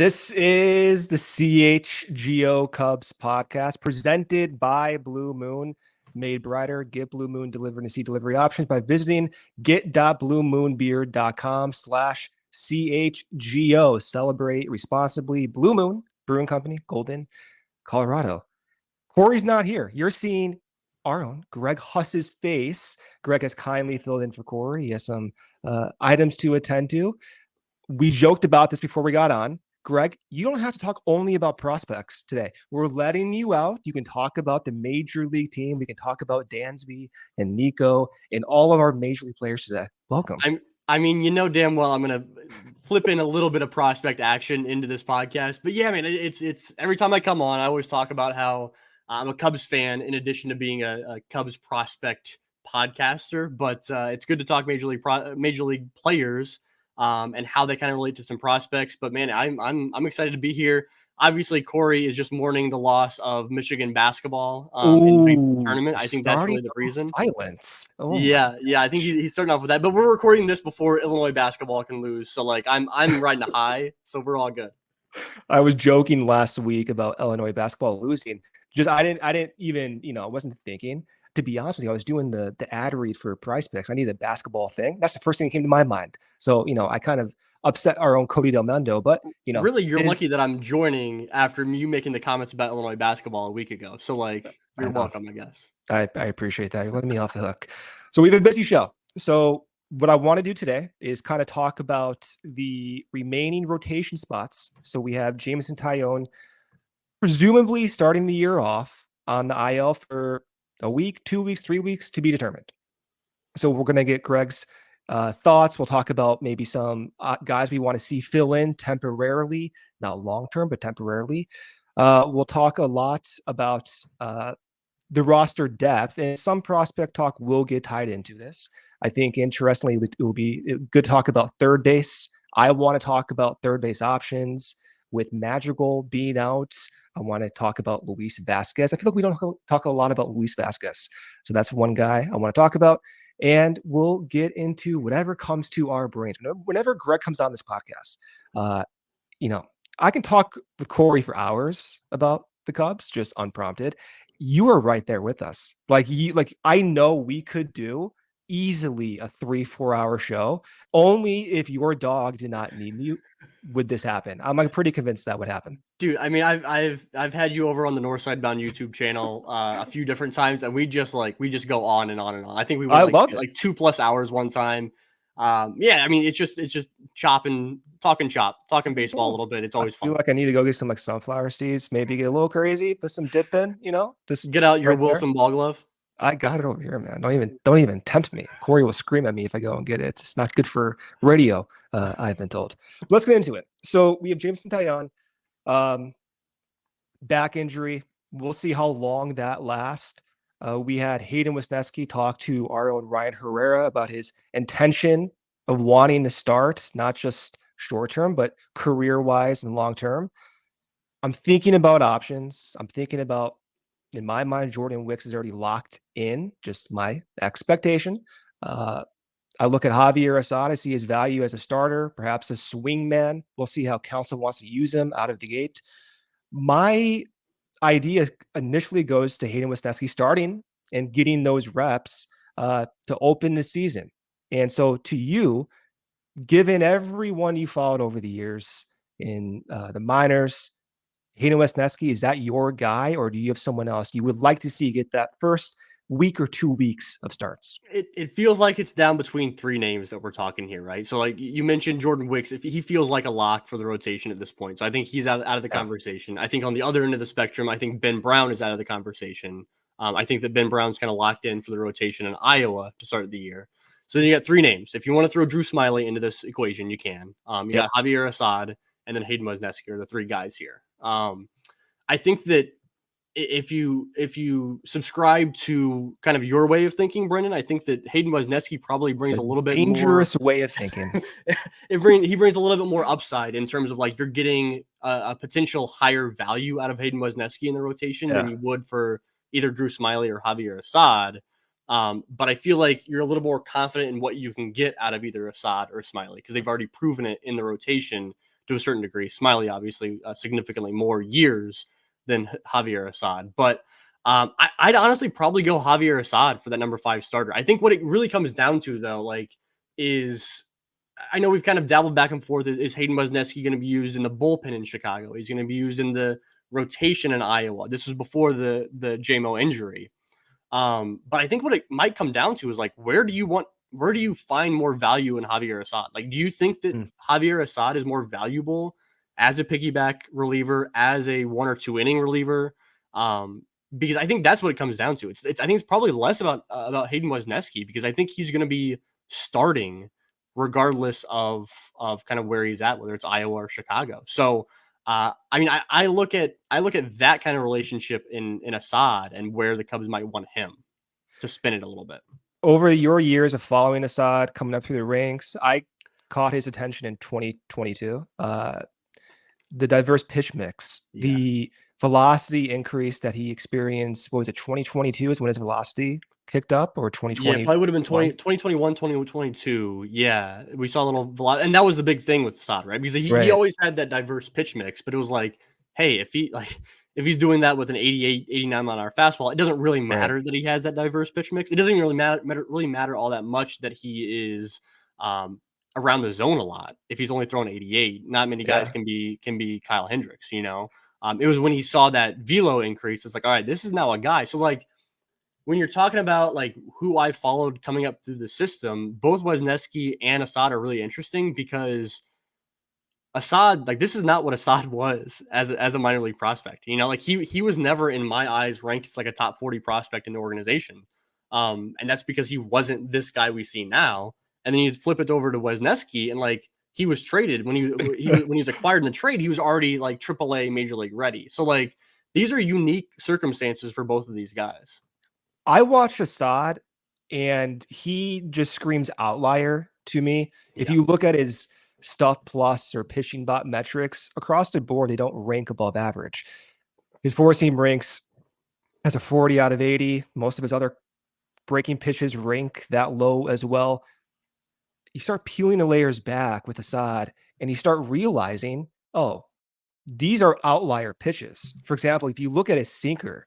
This is the CHGO Cubs Podcast presented by Blue Moon. Made brighter. Get Blue Moon delivered and see delivery options by visiting get.bluemoonbeer.com/CHGO. Celebrate responsibly. Blue Moon Brewing Company, Golden, Colorado. Corey's not here. You're seeing our own Greg Huss's face. Greg has kindly filled in for Corey. He has some items to attend to. We joked about this before we got on. Greg, you don't have to talk only about prospects today. We're letting you out. You can talk about the major league team. We can talk about Dansby and Nico and all of our major league players today. Welcome. I mean, you know damn well I'm going to flip in a little bit of prospect action into this podcast. But yeah, I mean, it's every time I come on, I always talk about how I'm a Cubs fan in addition to being a Cubs prospect podcaster. But it's good to talk major league players. And how they kind of relate to some prospects. But man, I'm excited to be here. Obviously, Corey is just mourning the loss of Michigan basketball in the tournament. I think that's really the reason. Violence. Yeah. I think he's starting off with that. But we're recording this before Illinois basketball can lose, so like I'm riding a high, so we're all good. I was joking last week about Illinois basketball losing. I didn't even I wasn't thinking. To be honest with you, I was doing the ad read for Prize Picks. I needed a basketball thing. That's the first thing that came to my mind. So, I kind of upset our own Cody Del Mundo, but really, you're lucky that I'm joining after you making the comments about Illinois basketball a week ago. So like, you're welcome, I guess. I appreciate that. You're letting me off the hook. So we have a busy show. So what I want to do today is kind of talk about the remaining rotation spots. So we have Jameson Taillon presumably starting the year off on the IL for a week, 2 weeks, 3 weeks to be determined. So we're going to get Greg's thoughts. We'll talk about maybe some guys we want to see fill in temporarily, not long-term, but temporarily. We'll talk a lot about the roster depth, and some prospect talk will get tied into this. I think, interestingly, it will be good to talk about third base. I want to talk about third base options with Madrigal being out. I want to talk about Luis Vasquez. I feel like we don't talk a lot about Luis Vasquez. So that's one guy I want to talk about. And we'll get into whatever comes to our brains. Whenever Greg comes on this podcast, I can talk with Corey for hours about the Cubs, just unprompted. You are right there with us. I know we could do easily a 3-4 hour show. Only if your dog did not need you would this happen. I'm pretty convinced that would happen. Dude, I mean, I've had you over on the Northside Bound YouTube channel a few different times, and we just go on and on and on. I think we went like 2+ hours one time. Yeah, I mean, it's just talking baseball a little bit. It's always fun. I feel like I need to go get some sunflower seeds, maybe get a little crazy, put some dip in, just get out your Wilson ball glove. I got it over here, man. Don't even tempt me. Corey will scream at me if I go and get it. It's not good for radio, I've been told. Let's get into it. So we have Jameson Taillon, back injury. We'll see how long that lasts. We had Hayden Wesneski talk to our own Ryan Herrera about his intention of wanting to start, not just short-term, but career-wise and long-term. I'm thinking about options. I'm thinking about, in my mind, Jordan Wicks is already locked in, just my expectation. I look at Javier Assad. I see his value as a starter, perhaps a swing man. We'll see how Council wants to use him out of the gate. My idea initially goes to Hayden Wesneski starting and getting those reps to open the season. And so to you, given everyone you followed over the years in the minors, Hayden Wesneski, is that your guy, or do you have someone else you would like to see get that first week or 2 weeks of starts? It feels like it's down between three names that we're talking here, right? So like you mentioned Jordan Wicks, if he feels like a lock for the rotation at this point. So I think he's out of the conversation. I think on the other end of the spectrum, I think Ben Brown is out of the conversation. I think that Ben Brown's kind of locked in for the rotation in Iowa to start the year. So then you got three names. If you want to throw Drew Smyly into this equation, you can. You got Javier Assad and then Hayden Wesneski are the three guys here. I think that if you subscribe to kind of your way of thinking, Brendan, I think that Hayden Wesneski probably brings a little bit dangerous way of thinking. He brings a little bit more upside in terms of like you're getting a potential higher value out of Hayden Wesneski in the rotation than you would for either Drew Smyly or Javier Assad. But I feel like you're a little more confident in what you can get out of either Assad or Smyly because they've already proven it in the rotation to a certain degree. Smyly, obviously, significantly more years than Javier Assad. But I'd honestly probably go Javier Assad for that number 5 starter. I think what it really comes down to, though, like, is I know we've kind of dabbled back and forth. Is Hayden Wesneski going to be used in the bullpen in Chicago? He's going to be used in the rotation in Iowa. This was before the JMO injury. But I think what it might come down to is like, where do you find more value in Javier Assad? Like, do you think that Javier Assad is more valuable as a piggyback reliever, as a 1 or 2 inning reliever? Because I think that's what it comes down to. I think it's probably less about Hayden Wesneski, because I think he's going to be starting regardless of kind of where he's at, whether it's Iowa or Chicago. So, I mean, I look at that kind of relationship in Assad and where the Cubs might want him to spin it a little bit. Over your years of following Assad coming up through the ranks, I caught his attention in 2022. The diverse pitch mix, the velocity increase that he experienced. What was it? 2022 is when his velocity kicked up, or 2020? Yeah, probably would have been 2021, 2022. Yeah, we saw a little velocity, and that was the big thing with Assad, right? Because he always had that diverse pitch mix, but it was like, hey, if he's doing that with an 88, 89 mile an hour fastball, it doesn't really matter that he has that diverse pitch mix. It doesn't even really matter all that much that he is around the zone a lot. If he's only throwing 88, not many guys can be Kyle Hendricks, you know. It was when he saw that velo increase, it's like, all right, this is now a guy. So like, when you're talking about like who I followed coming up through the system, both Wesneski and Assad are really interesting, because Assad, like, this is not what Assad was as a minor league prospect. You know, like he was never in my eyes ranked as like a top 40 prospect in the organization. And that's because he wasn't this guy we see now. And then you flip it over to Wesneski, and like, he was traded when when he was acquired in the trade, he was already like AAA major league ready. So like, these are unique circumstances for both of these guys. I watched Assad, and he just screams outlier to me. If you look at his stuff plus or pitching bot metrics across the board, they don't rank above average. His 4-seam ranks as a 40 out of 80. Most of his other breaking pitches rank that low as well. You start peeling the layers back with Assad, and you start realizing, oh, these are outlier pitches. For example, if you look at his sinker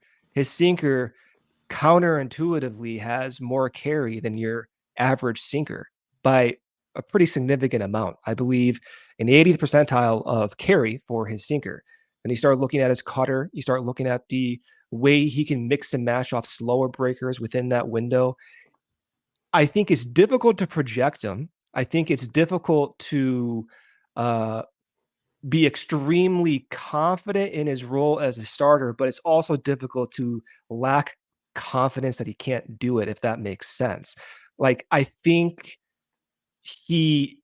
counterintuitively has more carry than your average sinker by a pretty significant amount. I believe in the 80th percentile of carry for his sinker. And you start looking at his cutter, you start looking at the way he can mix and mash off slower breakers within that window. I think it's difficult to project him. I think it's difficult to be extremely confident in his role as a starter, but it's also difficult to lack confidence that he can't do it, if that makes sense. Like, I think he,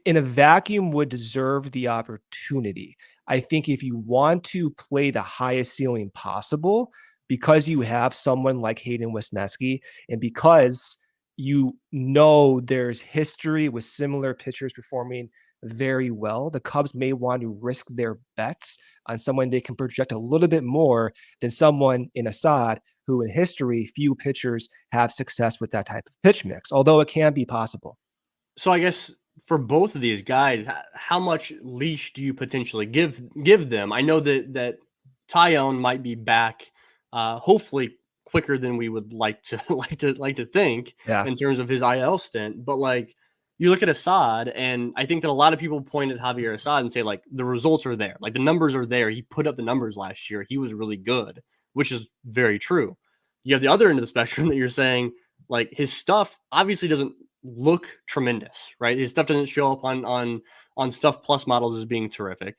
in a vacuum, would deserve the opportunity. I think if you want to play the highest ceiling possible, because you have someone like Hayden Wesneski, and because you know there's history with similar pitchers performing very well, the Cubs may want to risk their bets on someone they can project a little bit more than someone in Assad, who in history, few pitchers have success with that type of pitch mix, although it can be possible. So I guess for both of these guys, how much leash do you potentially give them? I know that Tyone might be back, hopefully quicker than we would like to think in terms of his IL stint. But like, you look at Assad, and I think that a lot of people point at Javier Assad and say, like, the results are there, like the numbers are there. He put up the numbers last year. He was really good, which is very true. You have the other end of the spectrum that you're saying, like, his stuff obviously doesn't look tremendous, right? His stuff doesn't show up on Stuff Plus models as being terrific.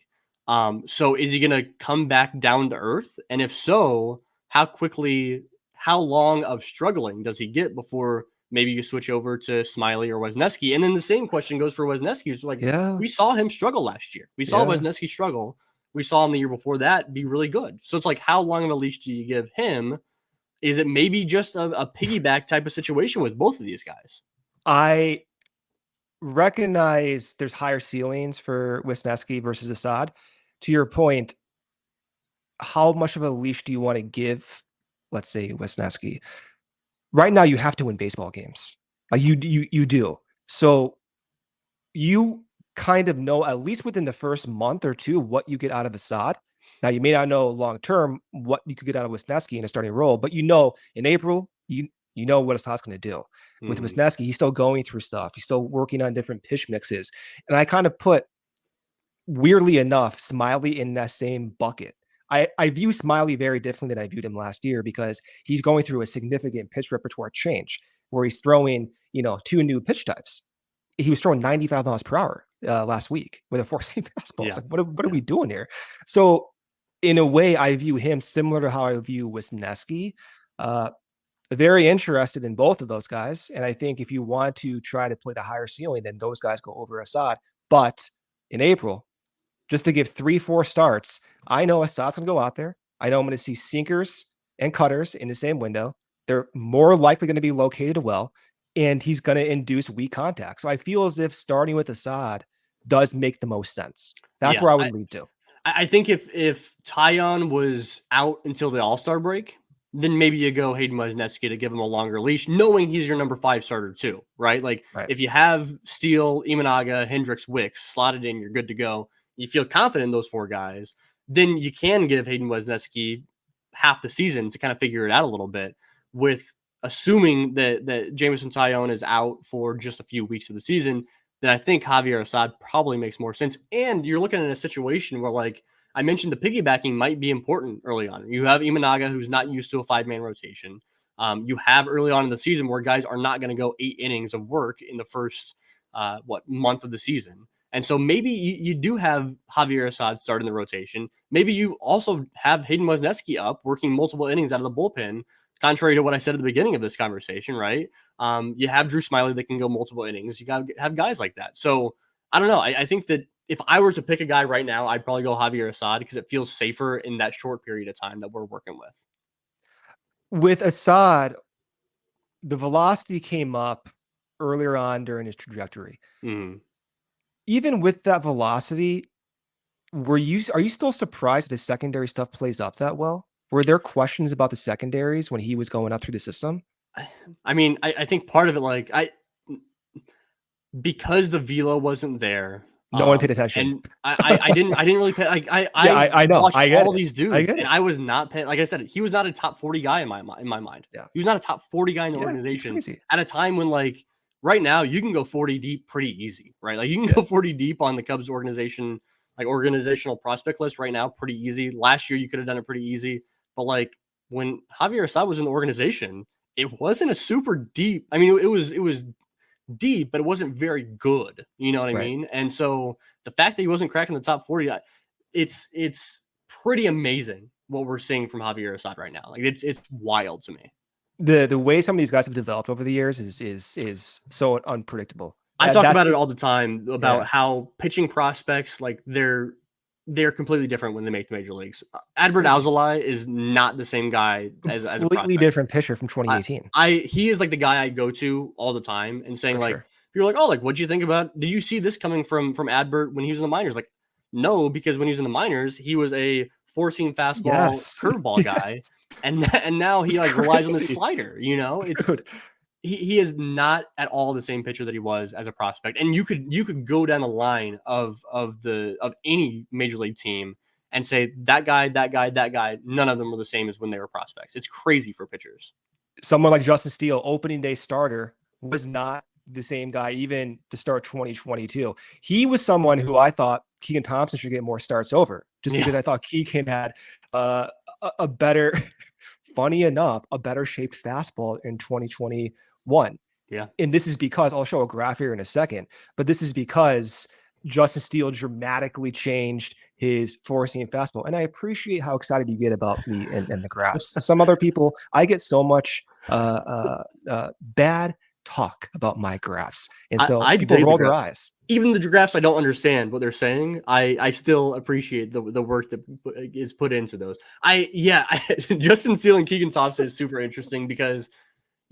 So is he going to come back down to earth? And if so, how long of struggling does he get before maybe you switch over to Smyly or Wesneski? And then the same question goes for Wesneski. It's like, we saw him struggle last year. We saw Wesneski struggle. We saw him the year before that be really good. So it's like, how long of a leash do you give him? Is it maybe just a piggyback type of situation with both of these guys? I recognize there's higher ceilings for Wesneski versus Assad. To your point, how much of a leash do you want to give, let's say, Wesneski? Right now, you have to win baseball games. You do. So you kind of know, at least within the first month or two, what you get out of Assad. Now, you may not know long-term what you could get out of Wesneski in a starting role, but in April, you know what Assad's going to do. With Wesneski, he's still going through stuff. He's still working on different pitch mixes. And I kind of put, weirdly enough, Smyly in that same bucket. I view Smyly very differently than I viewed him last year because he's going through a significant pitch repertoire change where he's throwing, 2 new pitch types. He was throwing 95 miles per hour last week with a 4-seam fastball. It's like, what are we doing here? So in a way, I view him similar to how I view Wesneski. Very interested in both of those guys. And I think if you want to try to play the higher ceiling, then those guys go over Assad. But in April, just to give 3-4 starts, I know Assad's going to go out there. I know I'm going to see sinkers and cutters in the same window. They're more likely going to be located well, and he's going to induce weak contact. So I feel as if starting with Assad does make the most sense. That's where I would lead to. I think if Taillon was out until the All-Star break, then maybe you go Hayden Wesneski to give him a longer leash, knowing he's your number 5 starter too, right? Like if you have Steele, Imanaga, Hendricks, Wicks slotted in, you're good to go. You feel confident in those 4 guys, then you can give Hayden Wesneski half the season to kind of figure it out a little bit, with assuming that Jameson Taillon is out for just a few weeks of the season. Then I think Javier Assad probably makes more sense. And you're looking at a situation where, like I mentioned, the piggybacking might be important early on. You have Imanaga, who's not used to a 5-man rotation. You have early on in the season where guys are not going to go 8 innings of work in the first month of the season. And so maybe you do have Javier Assad starting the rotation. Maybe you also have Hayden Wesneski up working multiple innings out of the bullpen, contrary to what I said at the beginning of this conversation, right? You have Drew Smyly that can go multiple innings. You got to have guys like that. So I don't know. I think that if I were to pick a guy right now, I'd probably go Javier Assad because it feels safer in that short period of time that we're working with. With Assad, the velocity came up earlier on during his trajectory. Even with that velocity, are you still surprised that his secondary stuff plays up that well? Were there questions about the secondaries when he was going up through the system? I mean, I think part of it, because the velo wasn't there. No one paid attention. And I didn't really pay. I know. Watched I all these dudes, and I was not paying. Like I said, he was not a top 40 guy in my mind. Yeah. He was not a top 40 guy in the organization at a time when, like, right now you can go 40 deep pretty easy, right? Like you can go 40 deep on the Cubs organization, like organizational prospect list right now, pretty easy. Last year you could have done it pretty easy, but like when Javier Assad was in the organization, it wasn't a super deep. I mean, it was deep, but it wasn't very good. You know what I mean? And so the fact that he wasn't cracking the top 40, it's pretty amazing what we're seeing from Javier Assad right now. Like it's wild to me. The way some of these guys have developed over the years is so unpredictable. I talk about it all the time about how pitching prospects, like they're completely different when they make the major leagues. Adbert Alzolay is not the same guy as a completely different pitcher from 2018. He is like the guy I go to all the time and saying you're like, oh, like, what'd you think about, did you see this coming from Adbert when he was in the minors? Like, no, because when he was in the minors, he was a 4-seam fastball curveball guy. And now he relies on the slider, you know, he is not at all the same pitcher that he was as a prospect. And you could go down the line of any major league team and say that guy, none of them were the same as when they were prospects. It's crazy for pitchers. Someone like Justin Steele, opening day starter, was not the same guy even to start 2022. He was someone who I thought Keegan Thompson should get more starts over, just because I thought Keegan had a better, funny enough, a better shaped fastball in 2021. Yeah. And this is because, I'll show a graph here in a second, but this is because Justin Steele dramatically changed his 4-seam fastball. And I appreciate how excited you get about me and the graphs. Some other people, I get so much bad talk about my graphs, and so people roll their eyes. Even the graphs, I don't understand what they're saying. I still appreciate the work that is put into those. Justin Steele and Keegan Thompson is super interesting because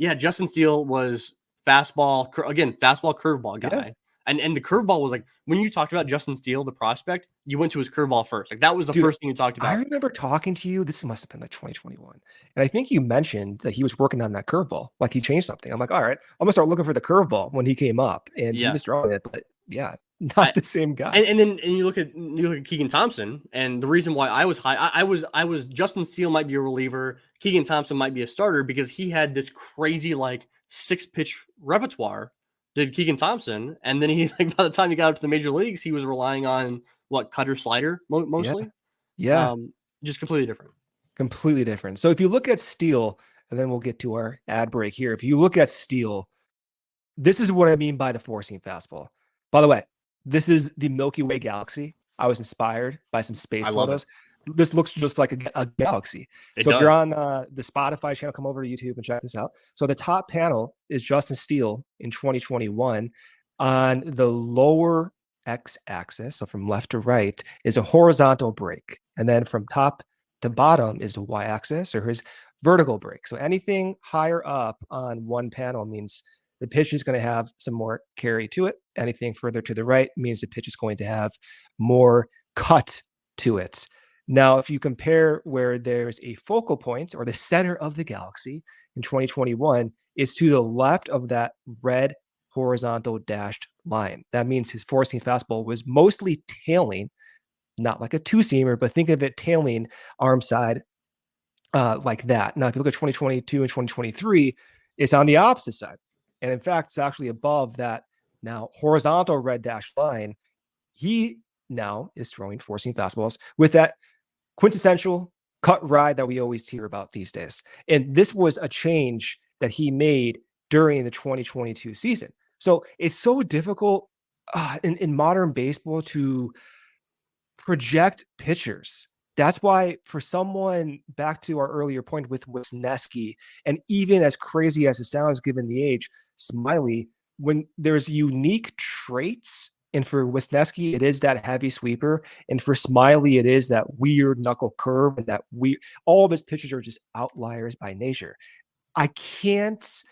Justin Steele was fastball curveball guy. And the curveball was like, when you talked about Justin Steele, the prospect, you went to his curveball first. Like that was the first thing you talked about. I remember talking to you. This must have been like 2021. And I think you mentioned that he was working on that curveball. Like he changed something. I'm like, all right, I'm going to start looking for the curveball when he came up. And he was throwing it. But not the same guy. And then you look at Keegan Thompson, and the reason why I was high, I was Justin Steele might be a reliever, Keegan Thompson might be a starter because he had this crazy like 6-pitch repertoire. Did Keegan Thompson, and then he like by the time he got up to the major leagues, he was relying on what, cutter slider mostly. Yeah. Just completely different. Completely different. So if you look at Steele, and then we'll get to our ad break here. If you look at Steele, this is what I mean by the four-seam fastball. By the way, this is the Milky Way galaxy. I was inspired by some space photos. This looks just like a galaxy. If you're on the Spotify channel, come over to YouTube and check this out. So the top panel is Justin Steele in 2021. On the lower x-axis, so from left to right, is a horizontal break. And then from top to bottom is the y-axis, or his vertical break. So anything higher up on one panel means the pitch is going to have some more carry to it. Anything further to the right means the pitch is going to have more cut to it. Now, if you compare where there's a focal point or the center of the galaxy in 2021 is to the left of that red horizontal dashed line. That means his four-seam fastball was mostly tailing, not like a two-seamer, but think of it tailing arm side like that. Now, if you look at 2022 and 2023, it's on the opposite side. And in fact, it's actually above that now horizontal red dashed line. He now is throwing four-seam fastballs with that quintessential cut ride that we always hear about these days. And this was a change that he made during the 2022 season. So it's so difficult in modern baseball to project pitchers. That's why for someone, back to our earlier point with Wesneski, and even as crazy as it sounds given the age, Smyly, when there's unique traits, and for Wesneski, it is that heavy sweeper, and for Smyly, it is that weird knuckle curve, and that all of his pitches are just outliers by nature. I can't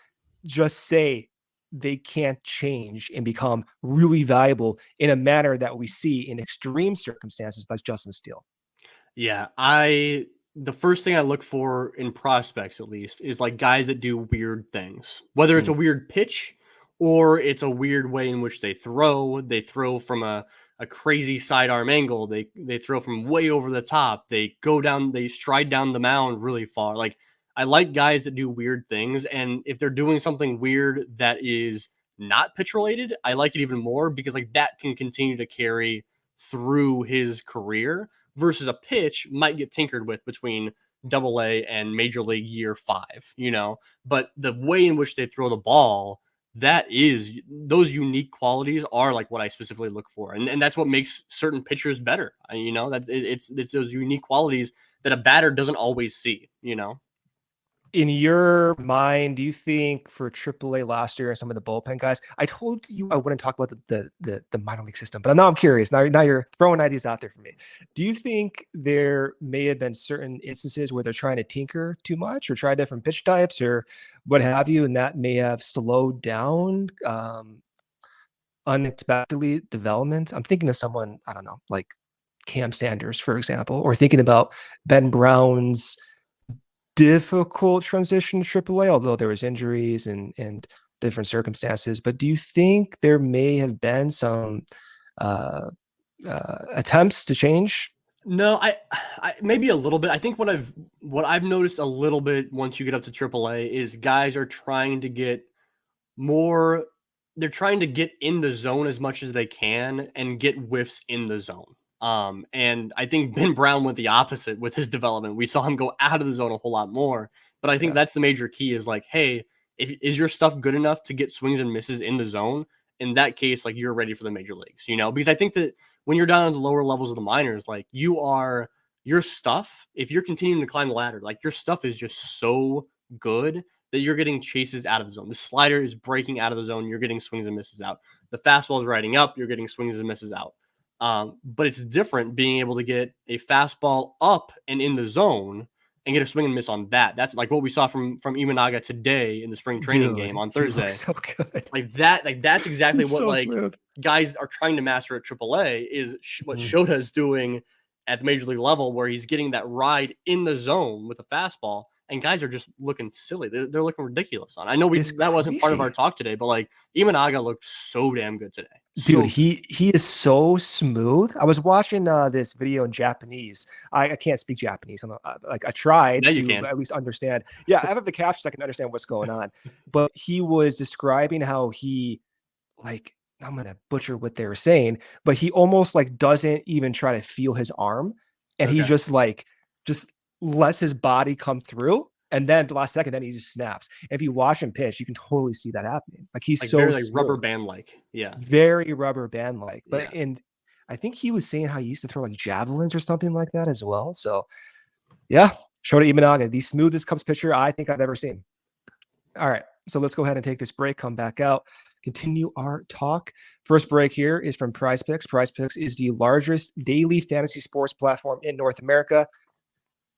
just say they can't change and become really valuable in a manner that we see in extreme circumstances like Justin Steele. Yeah, the first thing I look for in prospects, at least, is like guys that do weird things, whether it's a weird pitch or it's a weird way in which they throw. They throw from a crazy sidearm angle. They throw from way over the top. They stride down the mound really far. Like, I like guys that do weird things, and if they're doing something weird that is not pitch related, I like it even more because like that can continue to carry through his career versus a pitch might get tinkered with between AA and major league year 5, but the way in which they throw the ball, those unique qualities are like what I specifically look for. And that's what makes certain pitchers better. That it's those unique qualities that a batter doesn't always see, In your mind, do you think for AAA last year and some of the bullpen guys, I told you I wouldn't talk about the minor league system, but now I'm curious. Now you're throwing ideas out there for me. Do you think there may have been certain instances where they're trying to tinker too much or try different pitch types or what have you, and that may have slowed down unexpectedly development? I'm thinking of someone, I don't know, like Cam Sanders, for example, or thinking about Ben Brown's difficult transition to AAA, although there was injuries and different circumstances. But do you think there may have been some attempts to change? No, I maybe a little bit. I think what I've noticed a little bit once you get up to AAA is guys are trying to get more. They're trying to get in the zone as much as they can and get whiffs in the zone. And I think Ben Brown went the opposite with his development. We saw him go out of the zone a whole lot more. But I think that's the major key is like, hey, is your stuff good enough to get swings and misses in the zone? In that case, like you're ready for the major leagues, because I think that when you're down at the lower levels of the minors, like your stuff, if you're continuing to climb the ladder, like your stuff is just so good that you're getting chases out of the zone. The slider is breaking out of the zone. You're getting swings and misses out. The fastball is riding up. You're getting swings and misses out. But it's different being able to get a fastball up and in the zone and get a swing and miss on that. That's like what we saw from Imanaga today in the spring training game on Thursday. So good. Like that, like that's exactly what so like smooth. Guys are trying to master at AAA is what Shota is doing at the major league level, where he's getting that ride in the zone with a fastball and guys are just looking silly. They're looking ridiculous on. I know It's that wasn't part of our crazy. talk today, but like Imanaga looked so damn good today. Dude, So he is so smooth. I was watching this video in Japanese. I can't speak Japanese. Like I tried now you to can. at least understand. Yeah, I have the captions. I can understand what's going on. But he was describing how he, like, I'm gonna butcher what they were saying, but he almost like doesn't even try to feel his arm, and he Okay. just lets his body come through. And then the last second, then he just snaps. And if you watch him pitch, you can totally see that happening. Like he's Like so very like smooth. rubber band like. Yeah. Very rubber band like. But Yeah. and I think he was saying how he used to throw like javelins or something like that as well. So yeah, Shota Imanaga, the smoothest Cubs pitcher I think I've ever seen. All right, so let's go ahead and take this break, come back out, continue our talk. First break here is from Prize Picks. Prize Picks is the largest daily fantasy sports platform in North America.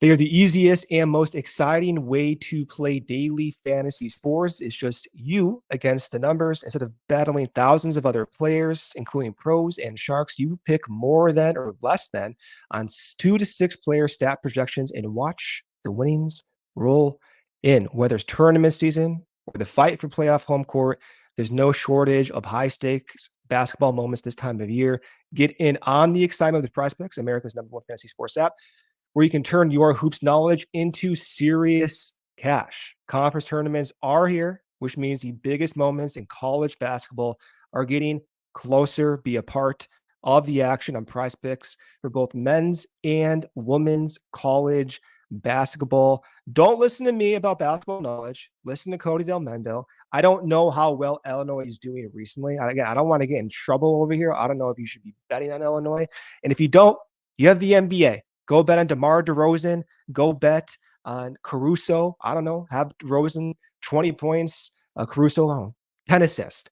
They are the easiest and most exciting way to play daily fantasy sports. It's just you against the numbers. Instead of battling thousands of other players, including pros and sharks, you pick more than or less than on 2 to 6 player stat projections and watch the winnings roll in. Whether it's tournament season or the fight for playoff home court, there's no shortage of high stakes basketball moments this time of year. Get in on the excitement with Prize Picks, America's #1 fantasy sports app, where you can turn your hoops knowledge into serious cash. Conference tournaments are here, which means the biggest moments in college basketball are getting closer. Be a part of the action on Prize Picks for both men's and women's college basketball. Don't listen to me about basketball knowledge. Listen to Cody Del Mendo. I don't know how well Illinois is doing recently. Again, I don't want to get in trouble over here. I don't know if you should be betting on Illinois. And if you don't, you have the NBA. Go bet on DeMar DeRozan. Go bet on Caruso. I don't know. Have DeRozan 20 points. Caruso 10 assists.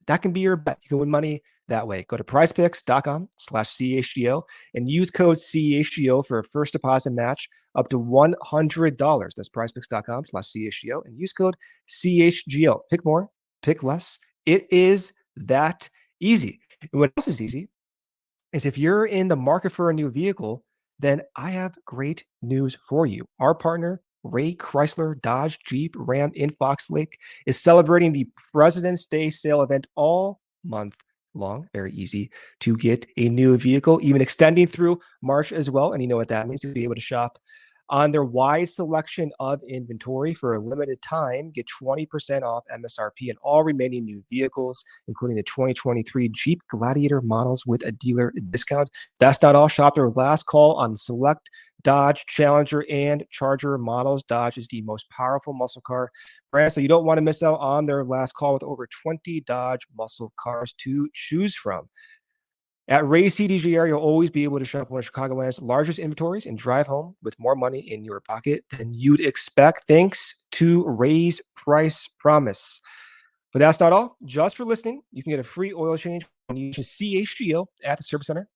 That can be your bet. You can win money that way. Go to prizepicks.com/CHGO and use code CHGO for a first deposit match up to $100. That's prizepicks.com/CHGO and use code CHGO. Pick more, pick less. It is that easy. And what else is easy is if you're in the market for a new vehicle, then I have great news for you. Our partner, Ray Chrysler Dodge Jeep Ram in Fox Lake, is celebrating the President's Day sale event all month long. Very easy to get a new vehicle, even extending through March as well. And you know what that means. You'll be able to shop on their wide selection of inventory for a limited time. Get 20% off MSRP and all remaining new vehicles, including the 2023 Jeep Gladiator models with a dealer discount. That's not all. Shop their last call on select Dodge, Challenger, and Charger models. Dodge is the most powerful muscle car brand, so you don't want to miss out on their last call with over 20 Dodge muscle cars to choose from. At Ray CDGR, you'll always be able to shop one of Chicagoland's largest inventories and drive home with more money in your pocket than you'd expect, thanks to Ray's price promise. But that's not all. Just for listening, you can get a free oil change when you use CHGO at the service center,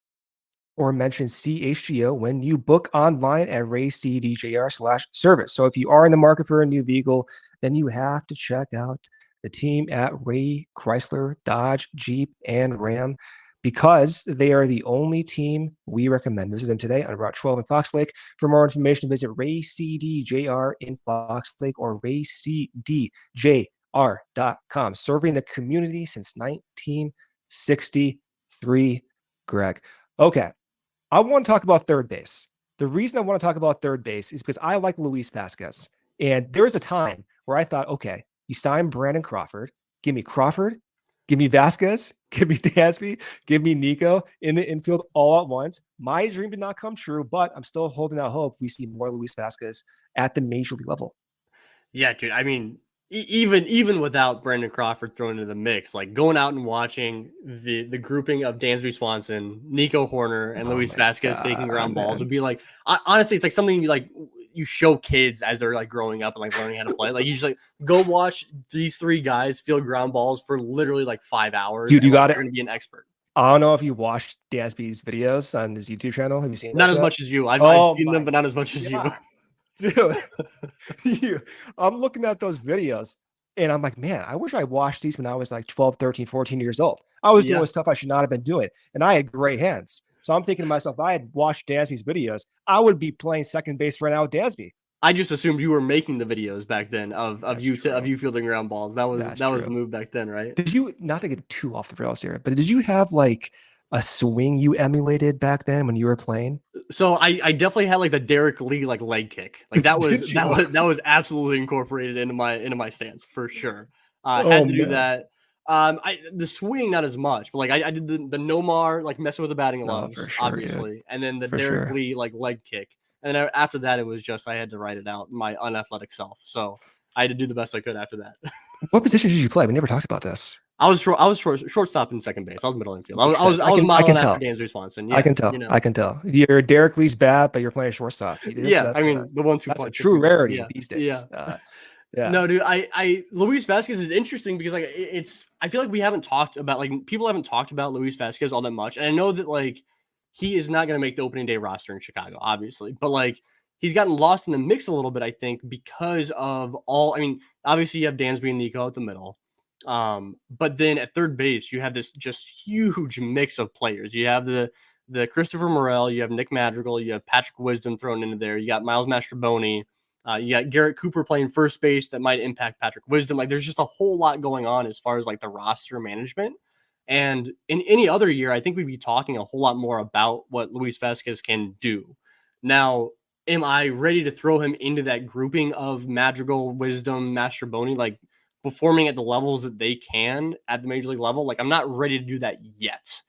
or mention CHGO when you book online at raycdjr/service. So if you are in the market for a new vehicle, then you have to check out the team at Ray Chrysler Dodge Jeep and Ram, because they are the only team we recommend. Visit them today on Route 12 in Fox Lake. For more information, visit Ray CDJR in Fox Lake or raycdjr.com. Serving the community since 1963, Greg. Okay, I want to talk about third base. The reason I want to talk about third base is because I like Luis Vasquez. And there was a time where I thought, okay, you sign Brandon Crawford, give me Vasquez, give me Dansby, give me Nico in the infield all at once. My dream did not come true, but I'm still holding out hope we see more Luis Vasquez at the major league level. Yeah, dude. I mean, even without Brandon Crawford thrown into the mix, like going out and watching the grouping of Dansby Swanson, Nico Horner, and Luis Vasquez taking ground balls would be like, honestly, it's like something you show kids as they're like growing up and like learning how to play. Like you just like go watch these three guys field ground balls for literally like 5 hours. Dude, you got it. You're gonna be an expert. I don't know if you watched Dansby's videos on his YouTube channel. Have you seen Not that as yet? much as you. I've seen them, but not as much as you. Dude, I'm looking at those videos and I'm like, man, I wish I watched these when I was like 12, 13, 14 years old. I was doing stuff I should not have been doing, and I had great hands. So I'm thinking to myself, if I had watched Dansby's videos, I would be playing second base right now with Dansby. I just assumed you were making the videos back then of you fielding ground balls. That was the move back then, right? Did you, not to get too off the rails here, but did you have like a swing you emulated back then when you were playing? So I definitely had like the Derek Lee like leg kick. Like that was absolutely incorporated into my stance for sure. Had to do that. The swing not as much, but like I did the Nomar like messing with the batting gloves, obviously, and then the Derek Lee like leg kick. And then after that, it was just I had to write it out my unathletic self. So I had to do the best I could after that. What position did you play? We never talked about this. I was shortstop and second base. I was middle infield. I was modeling after Dansby Swanson. Yeah, I can tell. I can tell. You're Derek Lee's bat, but you're playing shortstop. Yeah, I mean the 1-2 punch. A true rarity these days. Yeah. No, dude. Luis Vazquez is interesting because like I feel like we haven't talked about people haven't talked about Luis Vazquez all that much, and I know that like he is not going to make the opening day roster in Chicago, obviously, but like he's gotten lost in the mix a little bit, I think, because of obviously you have Dansby and Nico at the middle. But then at third base, you have this just huge mix of players. You have the Christopher Morel, you have Nick Madrigal, you have Patrick Wisdom thrown into there. You got Miles Mastroboni, you got Garret Cooper playing first base that might impact Patrick Wisdom. Like there's just a whole lot going on as far as like the roster management. And in any other year, I think we'd be talking a whole lot more about what Luis Vazquez can do. Now, am I ready to throw him into that grouping of Madrigal, Wisdom, Mastroboni, like performing at the levels that they can at the major league level? Like I'm not ready to do that yet,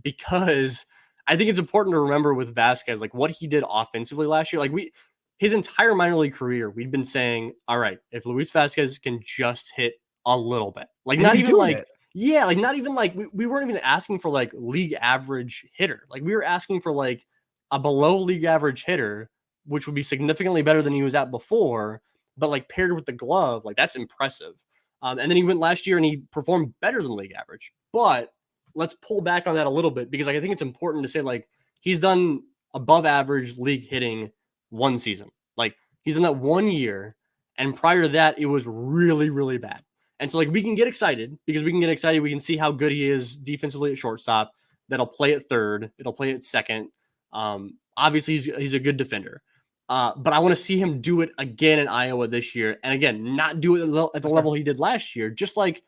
because I think it's important to remember with Vazquez, like what he did offensively last year. Like his entire minor league career, we'd been saying, all right, if Luis Vazquez can just hit a little bit, like not even like. Yeah, like not even like we weren't even asking for like league average hitter. Like we were asking for like a below league average hitter, which would be significantly better than he was at before, but like paired with the glove, like that's impressive. And then he went last year and he performed better than league average. But let's pull back on that a little bit because like I think it's important to say like he's done above average league hitting one season. Like he's in that 1 year, and prior to that, it was really, really bad. And so like we can get excited because we can see how good he is defensively at shortstop. That'll play at third. It'll play at second. Obviously he's a good defender. But I want to see him do it again in Iowa this year. And again, not do it at the level he did last year. Just like,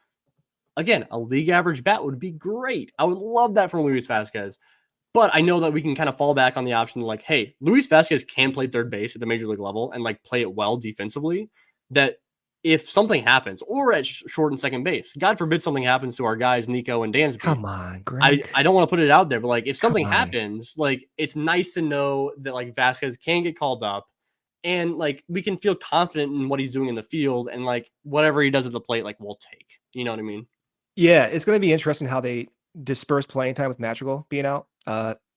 again, a league average bat would be great. I would love that from Luis Vazquez. But I know that we can kind of fall back on the option like, hey, Luis Vazquez can play third base at the major league level and like play it well defensively. That if something happens, or at short and second base, God forbid something happens to our guys, Nico and Dansby. Come on, Greg. I don't want to put it out there, but like if something happens, like it's nice to know that like Vazquez can get called up and like we can feel confident in what he's doing in the field and like whatever he does at the plate, like we'll take. You know what I mean? Yeah, it's going to be interesting how they disperse playing time with Madrigal being out.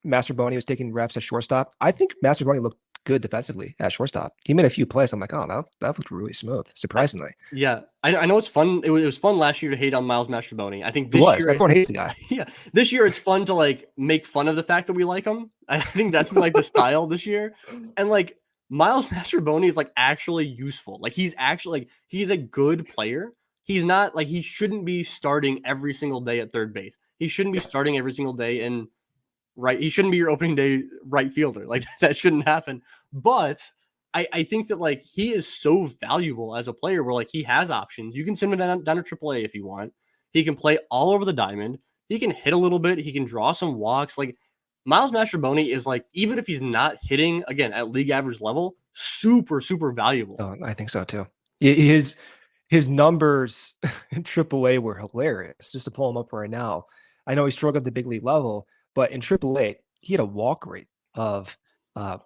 Mastroboni was taking reps at shortstop. I think Mastroboni looked good defensively at shortstop. He made a few plays. I'm like, oh, that looked really smooth, surprisingly. Yeah, I know it's fun. It was fun last year to hate on Miles Mastroboni. I think this year everyone hates the guy. Yeah, this year it's fun to like make fun of the fact that we like him. I think that's been like the style this year. And like Miles Mastroboni is like actually useful. Like he's actually like he's a good player. He's not like he shouldn't be starting every single day at third base. He shouldn't be starting every single day in right. He shouldn't be your opening day right fielder. Like that shouldn't happen. But I think that like he is so valuable as a player where like he has options. You can send him down to AAA if you want. He can play all over the diamond. He can hit a little bit. He can draw some walks. Like Miles Mastroboni is like, even if he's not hitting again at league average level, super, super valuable. Oh, I think so too. His numbers in AAA were hilarious. Just to pull him up right now. I know he struggled at the big league level, but in AAA, he had a walk rate of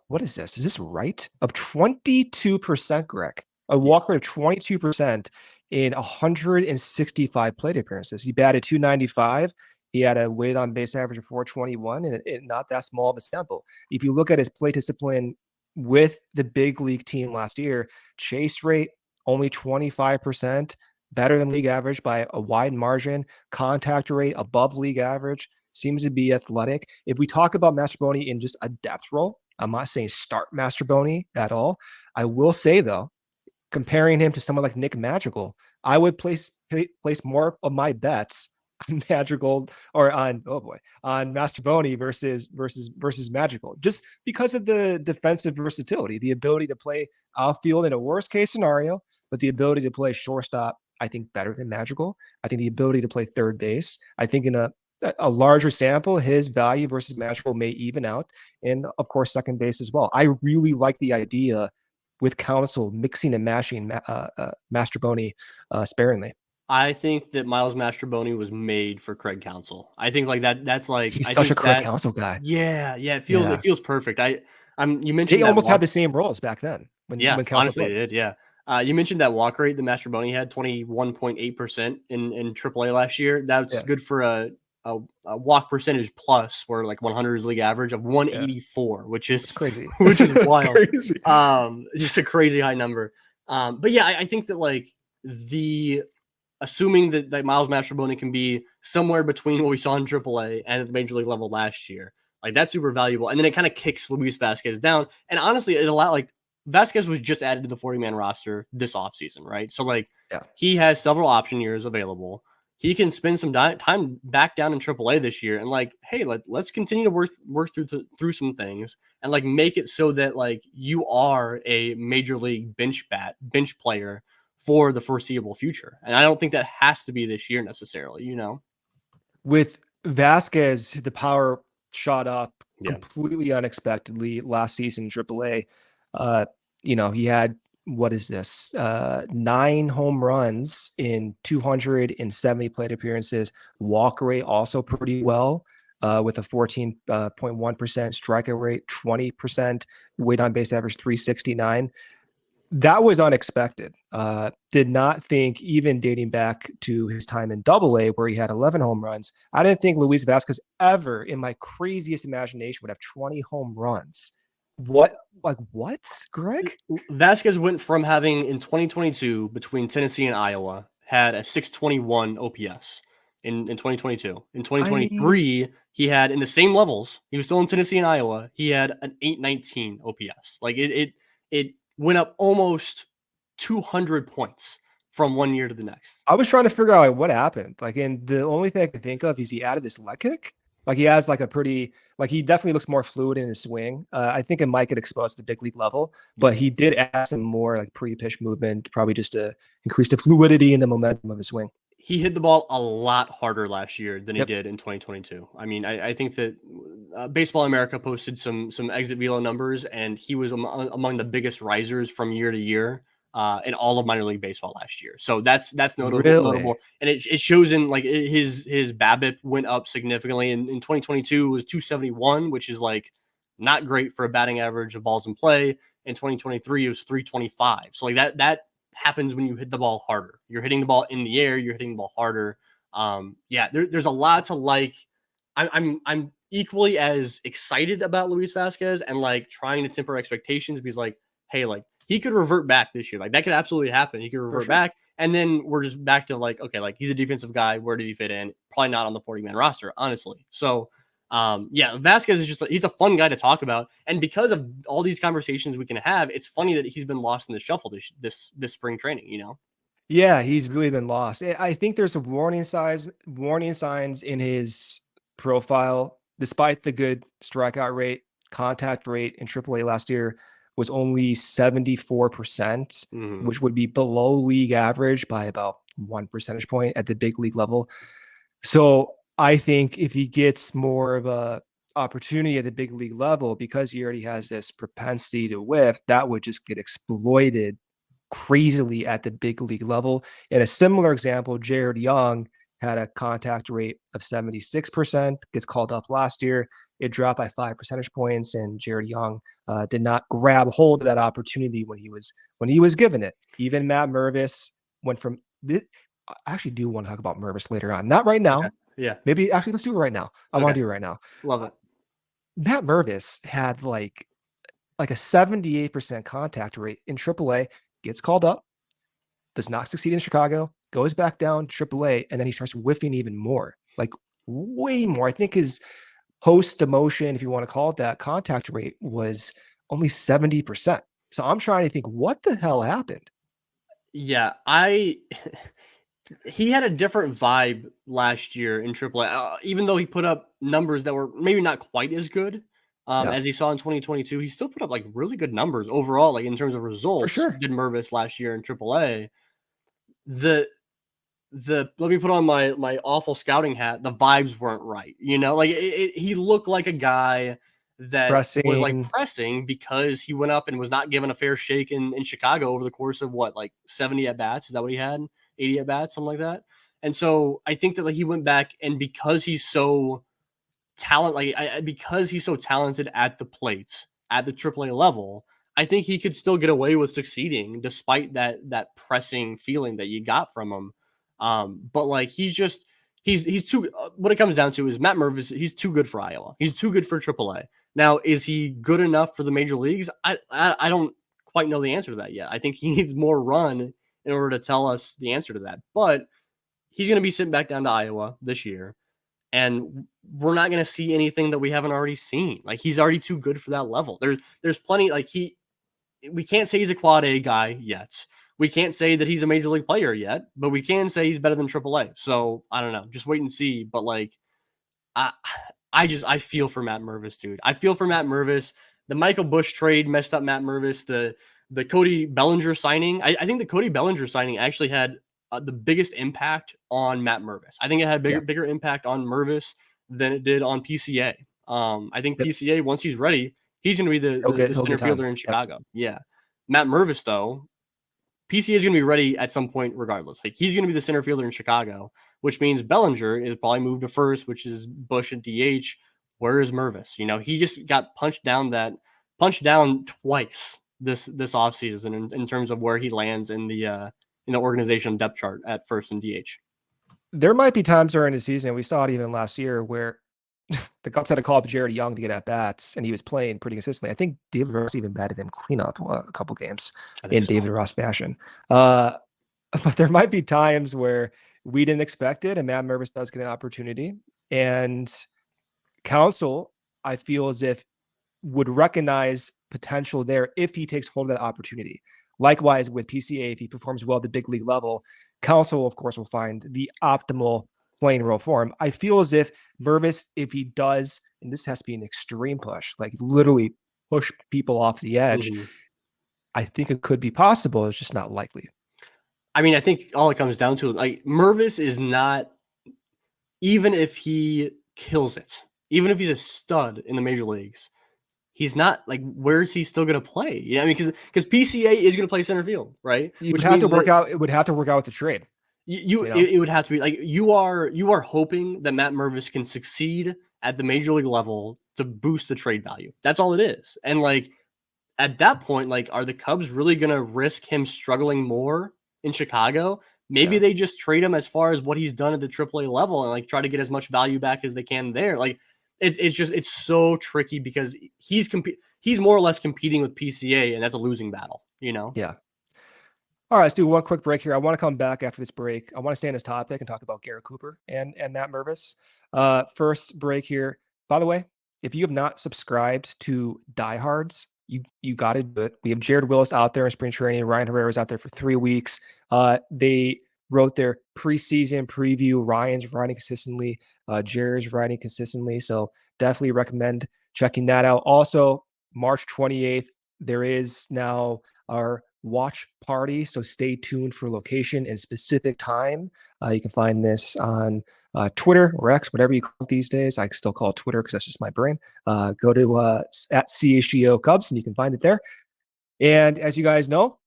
what is this? Is this right? Of 22%, Greg. A walk rate of 22% in 165 plate appearances. He batted .295. He had a weighted on base average of 421, and not that small of a sample. If you look at his plate discipline with the big league team last year, chase rate only 25%, better than league average by a wide margin. Contact rate above league average. Seems to be athletic. If we talk about Mastroboni in just a depth role, I'm not saying start Mastroboni at all. I will say though, comparing him to someone like Nick Madrigal, I would place more of my bets Madrigal or on Mastrobuoni versus Madrigal, just because of the defensive versatility, the ability to play outfield in a worst case scenario, but the ability to play shortstop, I think better than Madrigal. I think the ability to play third base, I think in a larger sample, his value versus Madrigal may even out, and of course second base as well. I really like the idea with Counsell mixing and mashing Mastrobuoni sparingly. I think that Miles Mastrobuoni was made for Craig Counsell. I think like that's like He's I such think a Craig that Counsell guy. yeah, it feels perfect. You mentioned They that almost had the same roles back then when Counsell honestly played. they did. Yeah. You mentioned that walk rate that Mastrobuoni had 21.8% in AAA last year. That's good for a walk percentage plus, where like 100 is league average of 184, which is crazy, which is wild. Crazy. Just a crazy high number. But yeah, I think that like assuming that Miles Mastrobuoni can be somewhere between what we saw in AAA and at the major league level last year, like that's super valuable. And then it kind of kicks Luis Vazquez down. And honestly, it allowed like Vazquez was just added to the 40-man roster this offseason, right? So like he has several option years available. He can spend some time back down in AAA this year and like, hey, let's continue to work through some things and like make it so that like you are a major league bench player for the foreseeable future. And I don't think that has to be this year necessarily, you know? With Vazquez, the power shot up completely unexpectedly last season in AAA. He had, 9 home runs in 270 plate appearances. Walk rate also pretty well, with a 14.1% strikeout rate, 20%, weight on base average 369. That was unexpected. Did not think, even dating back to his time in AA, where he had 11 home runs, I didn't think Luis Vazquez ever in my craziest imagination would have 20 home runs. What, Greg? Vazquez went from having in 2022 between Tennessee and Iowa had a 621 OPS in 2022. In 2023, he had in the same levels. He was still in Tennessee and Iowa. He had an 819 OPS. Like it went up almost 200 points from one year to the next. I was trying to figure out what happened. And the only thing I could think of is he added this leg kick. He has he definitely looks more fluid in his swing. I think it might get exposed to big league level, but he did add some more pre-pitch movement, probably just to increase the fluidity and the momentum of his swing. He hit the ball a lot harder last year than he did in 2022. I mean, I think that Baseball America posted some exit velo numbers, and he was among the biggest risers from year to year in all of minor league baseball last year. So that's notable. And it shows in his BABIP went up significantly. In 2022 it was 271, which is not great for a batting average of balls in play. In 2023 it was 325. So that happens when you hit the ball harder. You're hitting the ball in the air, you're hitting the ball harder. There's a lot to like. I'm equally as excited about Luis Vazquez and trying to temper expectations, because hey, he could revert back this year. That could absolutely happen. He could revert back, and then we're just back to okay, he's a defensive guy. Where does he fit in? Probably not on the 40-man roster, honestly. So Vazquez is he's a fun guy to talk about, and because of all these conversations we can have, it's funny that he's been lost in the shuffle this spring training, you know? Yeah, he's really been lost. I think there's a warning signs in his profile. Despite the good strikeout rate, contact rate in AAA last year was only 74%, which would be below league average by about 1 percentage point at the big league level. So I think if he gets more of a opportunity at the big league level, because he already has this propensity to whiff, that would just get exploited crazily at the big league level. In a similar example, Jared Young had a contact rate of 76%, gets called up last year. It dropped by 5 percentage points, and Jared Young did not grab hold of that opportunity when he was given it. Even Matt Mervis went from this. I actually do want to talk about Mervis later on. Not right now. Okay. Yeah. Maybe actually let's do it right now. I want to do it right now. Love it. Matt Mervis had like a 78% contact rate in AAA, gets called up, does not succeed in Chicago, goes back down to AAA, and then he starts whiffing even more, way more. I think his post-demotion, if you want to call it that, contact rate was only 70%. So I'm trying to think, what the hell happened? Yeah, He had a different vibe last year in AAA. Even though he put up numbers that were maybe not quite as good as he saw in 2022, he still put up like really good numbers overall, like in terms of For results. sure. Did Mervis last year in AAA? The let me put on my awful scouting hat. The vibes weren't right, like he looked like a guy that was like Pressing. pressing because he went up and was not given a fair shake in Chicago over the course of what, like 70 at bats. Is that what he had? 80 at bats, something like that. And so I think that like he went back, and because he's so because he's so talented at the plate at the AAA level, I think he could still get away with succeeding despite that pressing feeling that you got from him. But like he's too. What it comes down to is Matt Mervis. He's too good for Iowa. He's too good for AAA. Now, is he good enough for the major leagues? I don't quite know the answer to that yet. I think he needs more run in order to tell us the answer to that. But he's going to be sent back down to Iowa this year, and we're not going to see anything that we haven't already seen. Like, he's already too good for that level. There's plenty. Like, we can't say he's a quad A guy yet. We can't say that he's a major league player yet, but we can say he's better than AAA. So I don't know. Just wait and see. But like, I feel for Matt Mervis, dude. I feel for Matt Mervis. The Michael Busch trade messed up Matt Mervis. The Cody Bellinger signing. I think the Cody Bellinger signing actually had the biggest impact on Matt Mervis. I think it had bigger impact on Mervis than it did on PCA. I think PCA, once he's ready, he's going to be the center fielder in Chicago. Yep. Yeah. Matt Mervis, though, PCA is going to be ready at some point regardless. Like, he's going to be the center fielder in Chicago, which means Bellinger is probably moved to first, which is Busch at DH. Where is Mervis? He just got punched down twice this offseason in terms of where he lands in the organizational depth chart at first and DH. There might be times during the season, we saw it even last year, where the Cubs had to call up Jared Young to get at bats, and he was playing pretty consistently. I think David Ross even batted him cleanup a couple games in David Ross fashion. But there might be times where we didn't expect it, and Matt Mervis does get an opportunity. And Counsell, I feel as if, would recognize potential there if he takes hold of that opportunity. Likewise with PCA, if he performs well at the big league level, Counsell, of course, will find the optimal playing role for him. I feel as if Mervis, if he does, and this has to be an extreme push, like literally push people off the edge, I think it could be possible. It's just not likely. I mean, I think all it comes down to, like, Mervis is not, even if he kills it, even if he's a stud in the major leagues, he's not, like, where is he still going to play? I mean, because PCA is going to play center field, right? It would have to work out with the trade. It would have to be like, you are hoping that Matt Mervis can succeed at the major league level to boost the trade value. That's all it is. And like, at that point, like, are the Cubs really going to risk him struggling more in Chicago? Maybe they just trade him as far as what he's done at the AAA level and like try to get as much value back as they can there. Like, it's so tricky because he's more or less competing with PCA, and that's a losing battle, Yeah. All right, let's do one quick break here. I want to come back after this break. I want to stay on this topic and talk about Garret Cooper and Matt Mervis. First break here. By the way, if you have not subscribed to Diehards, you got to do it. We have Jared Willis out there in spring training. Ryan Herrera's out there for 3 weeks. They wrote their preseason preview. Ryan's writing consistently. Jared's writing consistently. So definitely recommend checking that out. Also, March 28th, there is now our watch party. So stay tuned for location and specific time. You can find this on Twitter or X, whatever you call it these days. I still call it Twitter because that's just my brain. Go to at CHGO Cubs and you can find it there. And as you guys know,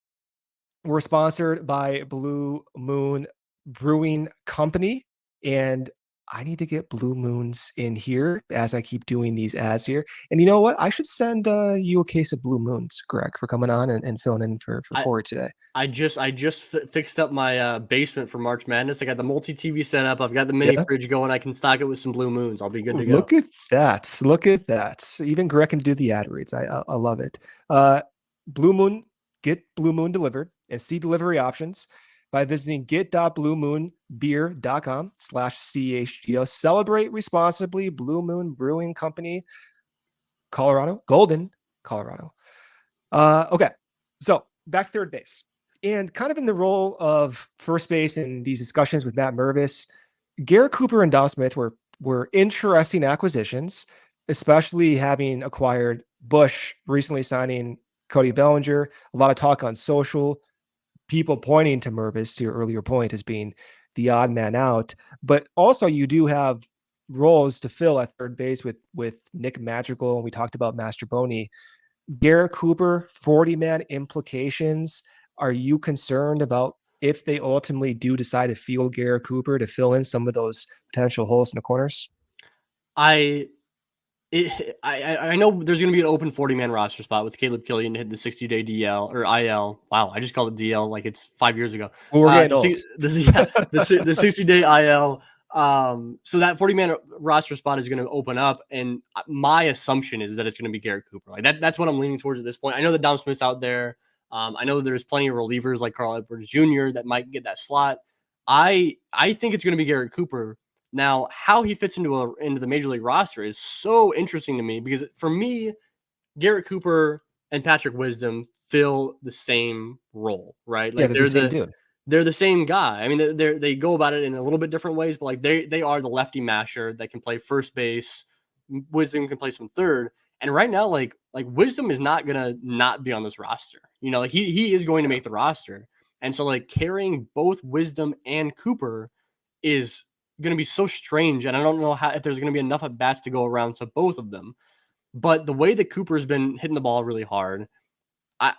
we're sponsored by Blue Moon Brewing Company, and I need to get Blue Moons in here as I keep doing these ads here. And you know what? I should send you a case of Blue Moons, Greg, for coming on and filling in for Corey today. I just fixed up my basement for March Madness. I got the multi-TV set up. I've got the mini fridge going. I can stock it with some Blue Moons. I'll be good to go. Look at that. Look at that. Even Greg can do the ad reads. I love it. Blue Moon, get Blue Moon delivered and see delivery options by visiting get.bluemoonbeer.com/CHGO. Celebrate responsibly. Blue Moon Brewing Company, Golden, Colorado. Okay, so back to third base. And kind of in the role of first base in these discussions with Matt Mervis, Garret Cooper and Dom Smith were interesting acquisitions, especially having acquired Bush, recently signing Cody Bellinger. A lot of talk on social, people pointing to Mervis, to your earlier point, as being the odd man out. But also you do have roles to fill at third base with Nick Madrigal, and we talked about Mastroboni. Garret Cooper, 40-man implications. Are you concerned about if they ultimately do decide to field Garret Cooper to fill in some of those potential holes in the corners? I know there's going to be an open 40-man roster spot with Caleb Killian hitting the 60-day DL or IL. Wow, I just called it DL like it's 5 years ago. Well, we're getting old. The 60-day IL. So that 40-man roster spot is going to open up, and my assumption is that it's going to be Garret Cooper. Like that's what I'm leaning towards at this point. I know that Dom Smith's out there. I know there's plenty of relievers like Carl Edwards Jr. that might get that slot. I think it's going to be Garret Cooper. Now, how he fits into the major league roster is so interesting to me, because for me, Garret Cooper and Patrick Wisdom fill the same role, right? Like they're the same dude. They're the same guy. I mean, they go about it in a little bit different ways, but like they are the lefty masher that can play first base. Wisdom can play some third. And right now, like Wisdom is not gonna not be on this roster. You know, like he is going to make the roster. And so like carrying both Wisdom and Cooper is going to be so strange. And I don't know if there's going to be enough at bats to go around to both of them. But the way that Cooper's been hitting the ball really hard, I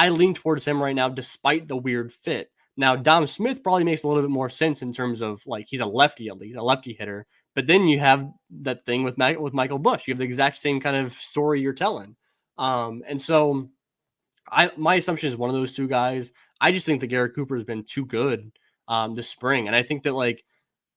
lean towards him right now, despite the weird fit. Now, Dom Smith probably makes a little bit more sense in terms of like he's a lefty, at least a lefty hitter. But then you have that thing with Michael Bush. You have the exact same kind of story you're telling. And so my assumption is one of those two guys. I just think that Garret Cooper has been too good this spring. And I think that like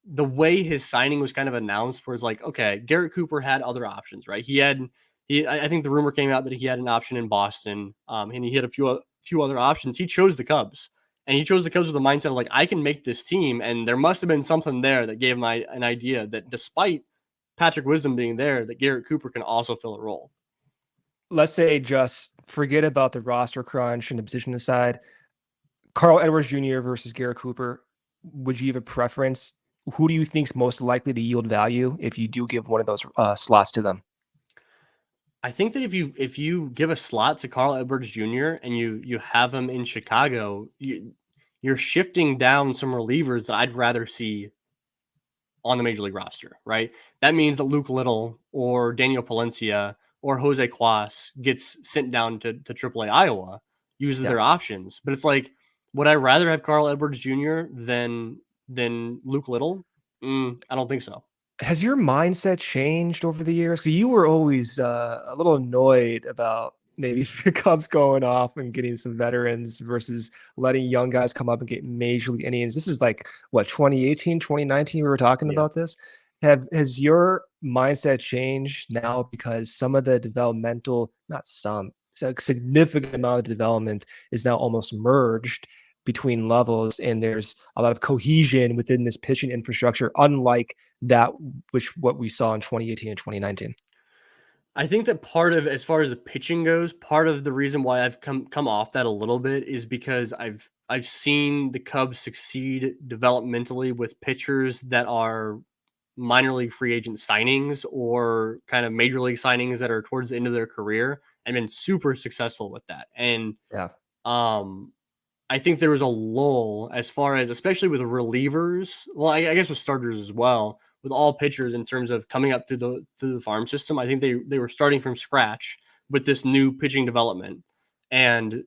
the way his signing was kind of announced, where it's like, okay, Garret Cooper had other options, right? I think the rumor came out that he had an option in Boston, and he had a few other options. He chose the Cubs, and he chose the Cubs with the mindset of like, I can make this team. And there must have been something there that gave him an idea that despite Patrick Wisdom being there, that Garret Cooper can also fill a role. Let's say just forget about the roster crunch and the position aside. Carl Edwards Jr. versus Garret Cooper. Would you have a preference? Who do you think is most likely to yield value if you do give one of those slots to them? I think that if you give a slot to Carl Edwards Jr. and you have him in Chicago, you're shifting down some relievers that I'd rather see on the major league roster, right? That means that Luke Little or Daniel Palencia or Jose Cuas gets sent down to AAA Iowa, uses their options. But it's like, would I rather have Carl Edwards Jr. than Luke Little? I don't think so. Has your mindset changed over the years? So you were always a little annoyed about maybe the Cubs going off and getting some veterans versus letting young guys come up and get major league innings. This is like, what, 2018, 2019 we were talking about this? Has your mindset changed now because some of the developmental, it's a significant amount of development is now almost merged between levels, and there's a lot of cohesion within this pitching infrastructure, unlike what we saw in 2018 and 2019. I think that part of, as far as the pitching goes, part of the reason why I've come off that a little bit is because I've seen the Cubs succeed developmentally with pitchers that are minor league free agent signings or kind of major league signings that are towards the end of their career, and been super successful with that. And I think there was a lull as far as, especially with relievers, well, I guess with starters as well, with all pitchers in terms of coming up through the farm system. I think they were starting from scratch with this new pitching development. And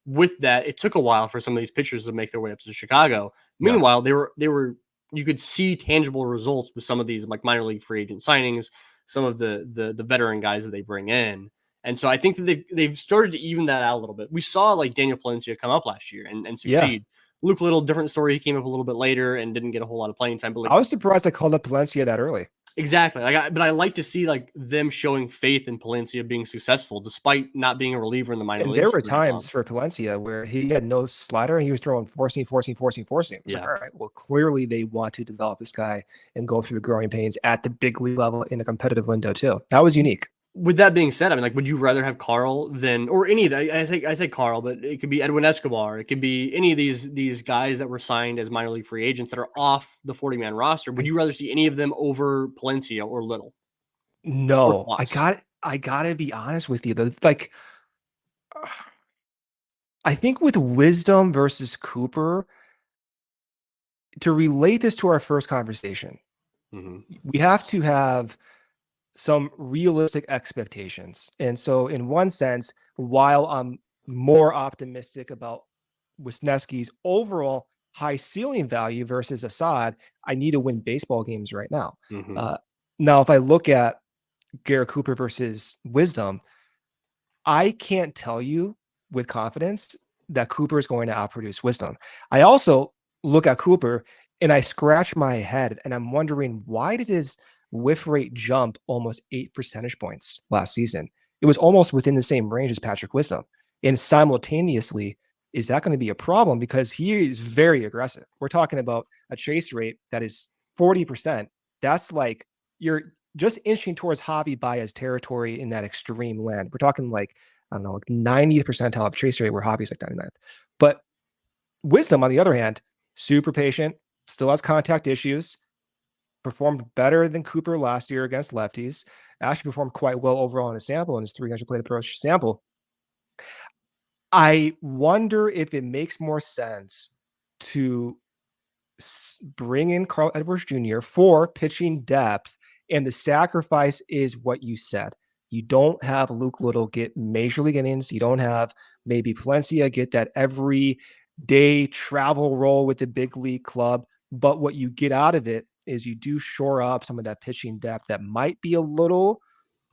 with that, it took a while for some of these pitchers to make their way up to Chicago. Meanwhile, they were you could see tangible results with some of these like minor league free agent signings, some of the veteran guys that they bring in. And so I think that they've started to even that out a little bit. We saw like Daniel Palencia come up last year and succeed. Yeah. Luke Little, different story. He came up a little bit later and didn't get a whole lot of playing time. But like, I was surprised I called up Palencia that early. Exactly. But I like to see like them showing faith in Palencia being successful, despite not being a reliever in the minor leagues. There were times for Palencia where he had no slider and he was throwing four seam. It's like, all right, well, clearly they want to develop this guy and go through the growing pains at the big league level in a competitive window too. That was unique. with that being said, I mean, like, would you rather have Carl than, or any of that? I say Carl, but it could be Edwin Escobar. It could be any of these guys that were signed as minor league free agents that are off the 40-man roster. Would you rather see any of them over Palencia or Little? No, Or I gotta be honest with you. Like, I think with Wisdom versus Cooper, to relate this to our first conversation, we have to have some realistic expectations. And so in one sense, while I'm more optimistic about Wesneski's overall high ceiling value versus Assad, I need to win baseball games right now. Now, if I look at Garret Cooper versus Wisdom, I can't tell you with confidence that Cooper is going to outproduce Wisdom. I also look at Cooper and I scratch my head and I'm wondering, why did his whiff rate jump almost 8 percentage points last season? It was almost within the same range as Patrick Wisdom. And simultaneously, is that going to be a problem? Because he is very aggressive. We're talking about a chase rate that is 40%. That's like, you're just inching towards Javi Baez territory in that extreme land. We're talking like, I don't know, like 90th percentile of chase rate, where Javi's like 99th. But Wisdom, on the other hand, super patient, still has contact issues, performed better than Cooper last year against lefties, actually performed quite well overall in a sample, in his 300 plate approach sample. I wonder if it makes more sense to bring in Carl Edwards Jr. for pitching depth, and the sacrifice is what you said. You don't have Luke Little get major league innings. You don't have maybe Palencia get that every day travel role with the big league club. But what you get out of it is you do shore up some of that pitching depth that might be a little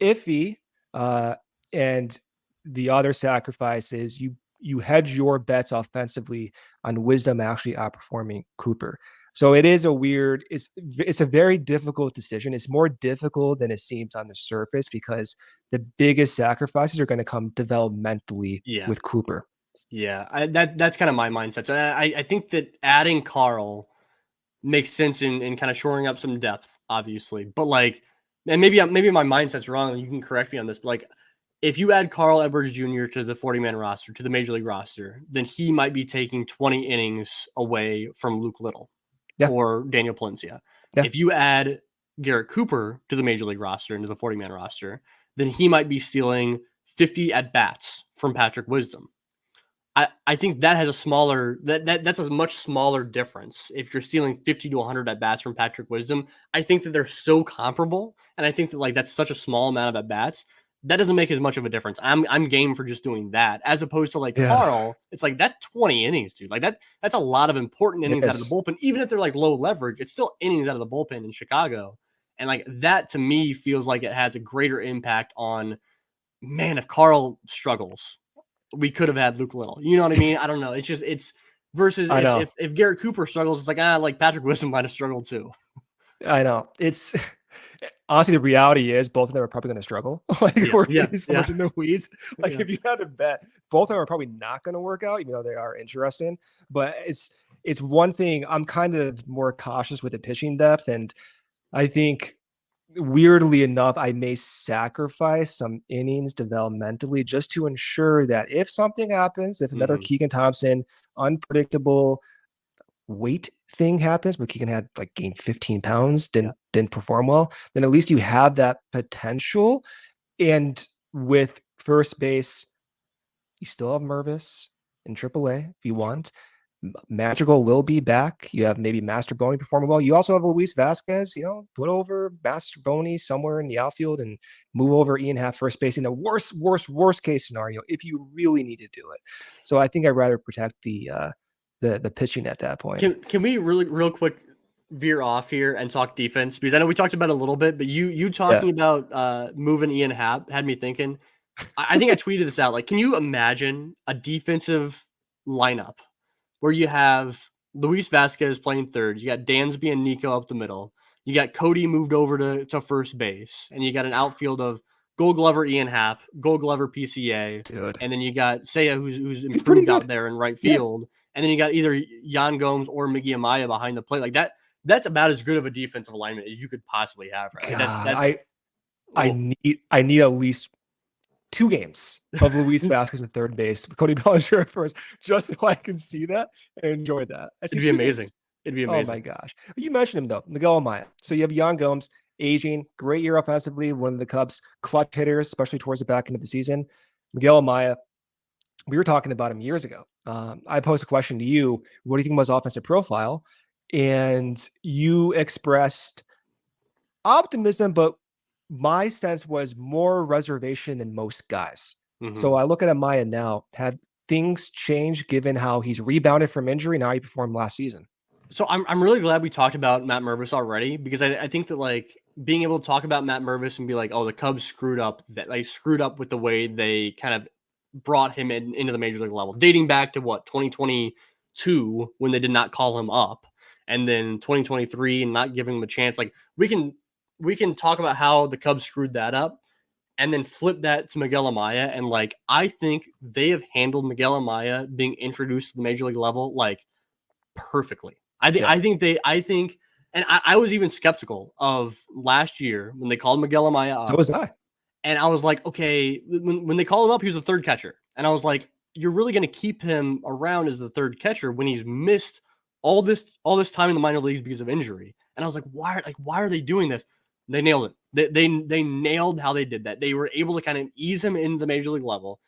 iffy. And the other sacrifice is you hedge your bets offensively on Wisdom actually outperforming Cooper. So it is it's a very difficult decision. It's more difficult than it seems on the surface because the biggest sacrifices are going to come developmentally with Cooper. Yeah, that's kind of my mindset. So I think that adding Carl makes sense in kind of shoring up some depth, obviously. But like, and maybe my mindset's wrong, and you can correct me on this, but like, if you add Carl Edwards Jr. to the 40-man roster, to the major league roster, then he might be taking 20 innings away from Luke Little or Daniel Palencia. If you add Garret Cooper to the major league roster, into the 40-man roster, then he might be stealing 50 at-bats from Patrick Wisdom. I think that has a smaller that's a much smaller difference. If you're stealing 50 to 100 at bats from Patrick Wisdom, I think that they're so comparable, and I think that like that's such a small amount of at bats that doesn't make as much of a difference. I'm game for just doing that, as opposed to like Carl. It's like that's 20 innings, dude. Like that's a lot of important innings out of the bullpen. Even if they're like low leverage, it's still innings out of the bullpen in Chicago, and like that to me feels like it has a greater impact on, man, if Carl struggles, we could have had Luke Little. You know what I mean? I don't know. It's versus if Garret Cooper struggles, it's like Patrick Wisdom might have struggled too. I know. It's honestly, the reality is both of them are probably going to struggle. We're getting so much in the weeds. If you had to bet, both of them are probably not going to work out, even though they are interesting. But it's one thing. I'm kind of more cautious with the pitching depth, and I think, weirdly enough, I may sacrifice some innings developmentally just to ensure that if something happens, if another Keegan Thompson unpredictable weight thing happens, but Keegan had like gained 15 pounds, didn't perform well, then at least you have that potential. And with first base, you still have Mervis in AAA if you want. Madrigal will be back. You have maybe Masterboni performing well. You also have Luis Vasquez, put over Masterboni somewhere in the outfield and move over Ian Happ first base in the worst case scenario if you really need to do it. So I think I'd rather protect the pitching at that point. Can we really real quick veer off here and talk defense? Because I know we talked about it a little bit, but you talking about moving Ian Happ had me thinking. I think I tweeted this out. Like, can you imagine a defensive lineup where you have Luis Vasquez playing third, you got Dansby and Nico up the middle, you got Cody moved over to first base, and you got an outfield of Gold Glover Ian Happ, Gold Glover PCA, dude, and then you got Seiya who's improved out there in right field, and then you got either Yan Gomes or Miggy Amaya behind the plate. Like that's about as good of a defensive alignment as you could possibly have, right? I need at least 2 games of Luis Vasquez at third base with Cody Bellinger at first, just so I can see that and enjoy that. It'd be amazing. It'd be amazing. Oh my gosh. You mentioned him though, Miguel Amaya. So you have Yan Gomes, aging, great year offensively, one of the Cubs' clutch hitters, especially towards the back end of the season. Miguel Amaya, we were talking about him years ago. I posed a question to you. What do you think about his offensive profile? And you expressed optimism, but my sense was more reservation than most guys. Mm-hmm. So I look at Amaya now. Have things changed given how he's rebounded from injury and how he performed last season? So I'm really glad we talked about Matt Mervis already, because I think that like being able to talk about Matt Mervis and be like, oh, the Cubs screwed up, that they screwed up with the way they kind of brought him into the major league level, dating back to 2022 when they did not call him up, and then 2023 and not giving him a chance. Like we can talk about how the Cubs screwed that up and then flip that to Miguel Amaya. And like, I think they have handled Miguel Amaya being introduced to the major league level like perfectly. I think, and I was even skeptical of last year when they called Miguel Amaya up. So was I. And I was like, okay, when they called him up, he was the third catcher. And I was like, you're really going to keep him around as the third catcher when he's missed all this time in the minor leagues because of injury. And I was like, why are they doing this? They nailed it. They nailed how they did that. They were able to kind of ease him into the major league level,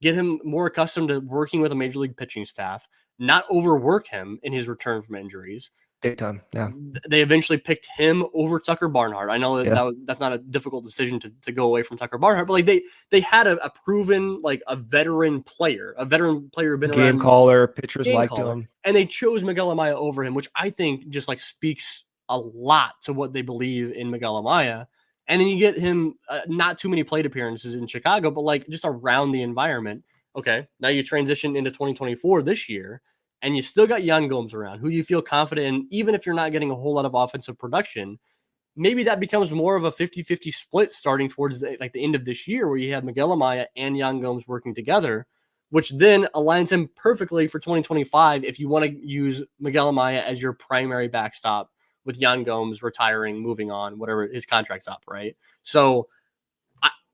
get him more accustomed to working with a major league pitching staff, not overwork him in his return from injuries. Big time. Yeah. They eventually picked him over Tucker Barnhart. I know that's not a difficult decision to go away from Tucker Barnhart, but like they had a proven, like a veteran player who'd been around. Game caller, pitchers liked him. And they chose Miguel Amaya over him, which I think just like speaks a lot to what they believe in Miguel Amaya. And then you get him not too many plate appearances in Chicago, but like just around the environment. Okay, now you transition into 2024 this year, and you still got Yan Gomes around, who you feel confident in, even if you're not getting a whole lot of offensive production. Maybe that becomes more of a 50-50 split starting towards the end of this year, where you have Miguel Amaya and Yan Gomes working together, which then aligns him perfectly for 2025 if you want to use Miguel Amaya as your primary backstop, with Yan Gomes retiring, moving on, whatever his contract's up, right? So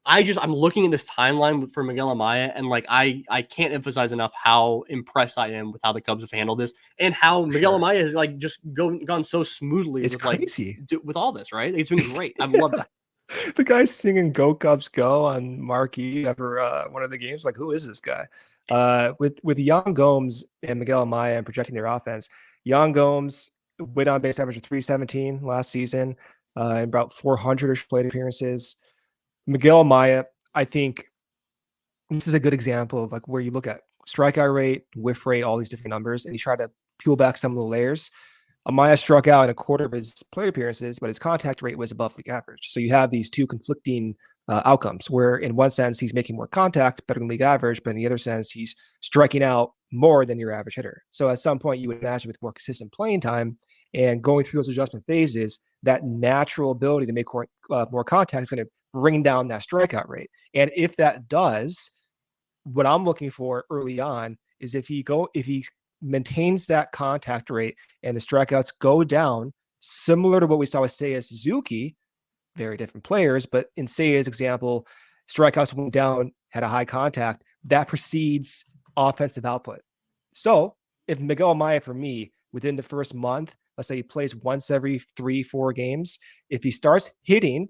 I'm looking at this timeline for Miguel Amaya, and like I can't emphasize enough how impressed I am with how the Cubs have handled this, and how Miguel Amaya has like just gone so smoothly. It's crazy with all this, right? It's been great. I've loved that. The guy singing "Go Cubs Go" on marquee after one of the games. Like, who is this guy? With Yan Gomes and Miguel Amaya and projecting their offense, Yan Gomes went on base average of 317 last season, and about 400-ish plate appearances. Miguel Amaya, I think this is a good example of like where you look at strikeout rate, whiff rate, all these different numbers, and you try to peel back some of the layers. Amaya struck out in a quarter of his plate appearances, but his contact rate was above league average. So you have these two conflicting outcomes where in one sense he's making more contact, better than league average, but in the other sense he's striking out more than your average hitter. So at some point you would imagine with more consistent playing time and going through those adjustment phases, that natural ability to make more contact is going to bring down that strikeout rate. And if that does, what I'm looking for early on is if he maintains that contact rate and the strikeouts go down, similar to what we saw with Seiya Suzuki, very different players, but in Seiya's example, strikeouts went down, had a high contact, that precedes offensive output. So if Miguel Amaya, for me, within the first month, let's say he plays once every 3-4 games, if he starts hitting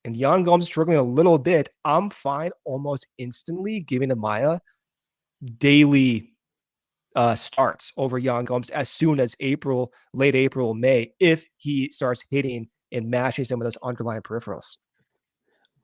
and Yan Gomes is struggling a little bit, I'm fine almost instantly giving Amaya daily starts over Yan Gomes as soon as late April, May, if he starts hitting and matching some of those underlying peripherals.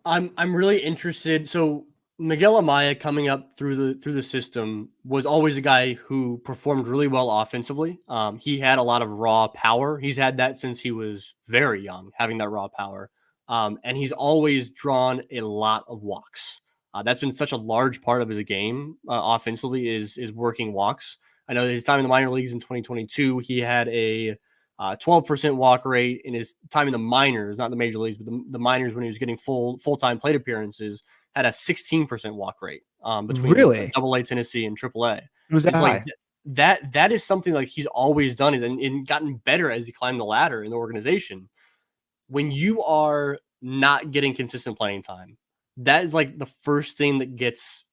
I'm really interested. So Miguel Amaya coming up through the system was always a guy who performed really well offensively. He had a lot of raw power. He's had that since he was very young, having that raw power. And he's always drawn a lot of walks. That's been such a large part of his game offensively is working walks. I know his time in the minor leagues in 2022, he had a 12% walk rate. In his time in the minors, not the major leagues, but the minors, when he was getting full-time plate appearances, had a 16% walk rate between AA Tennessee and AAA. It was that high. That is something like he's always done it and gotten better as he climbed the ladder in the organization. When you are not getting consistent playing time, that is like the first thing that gets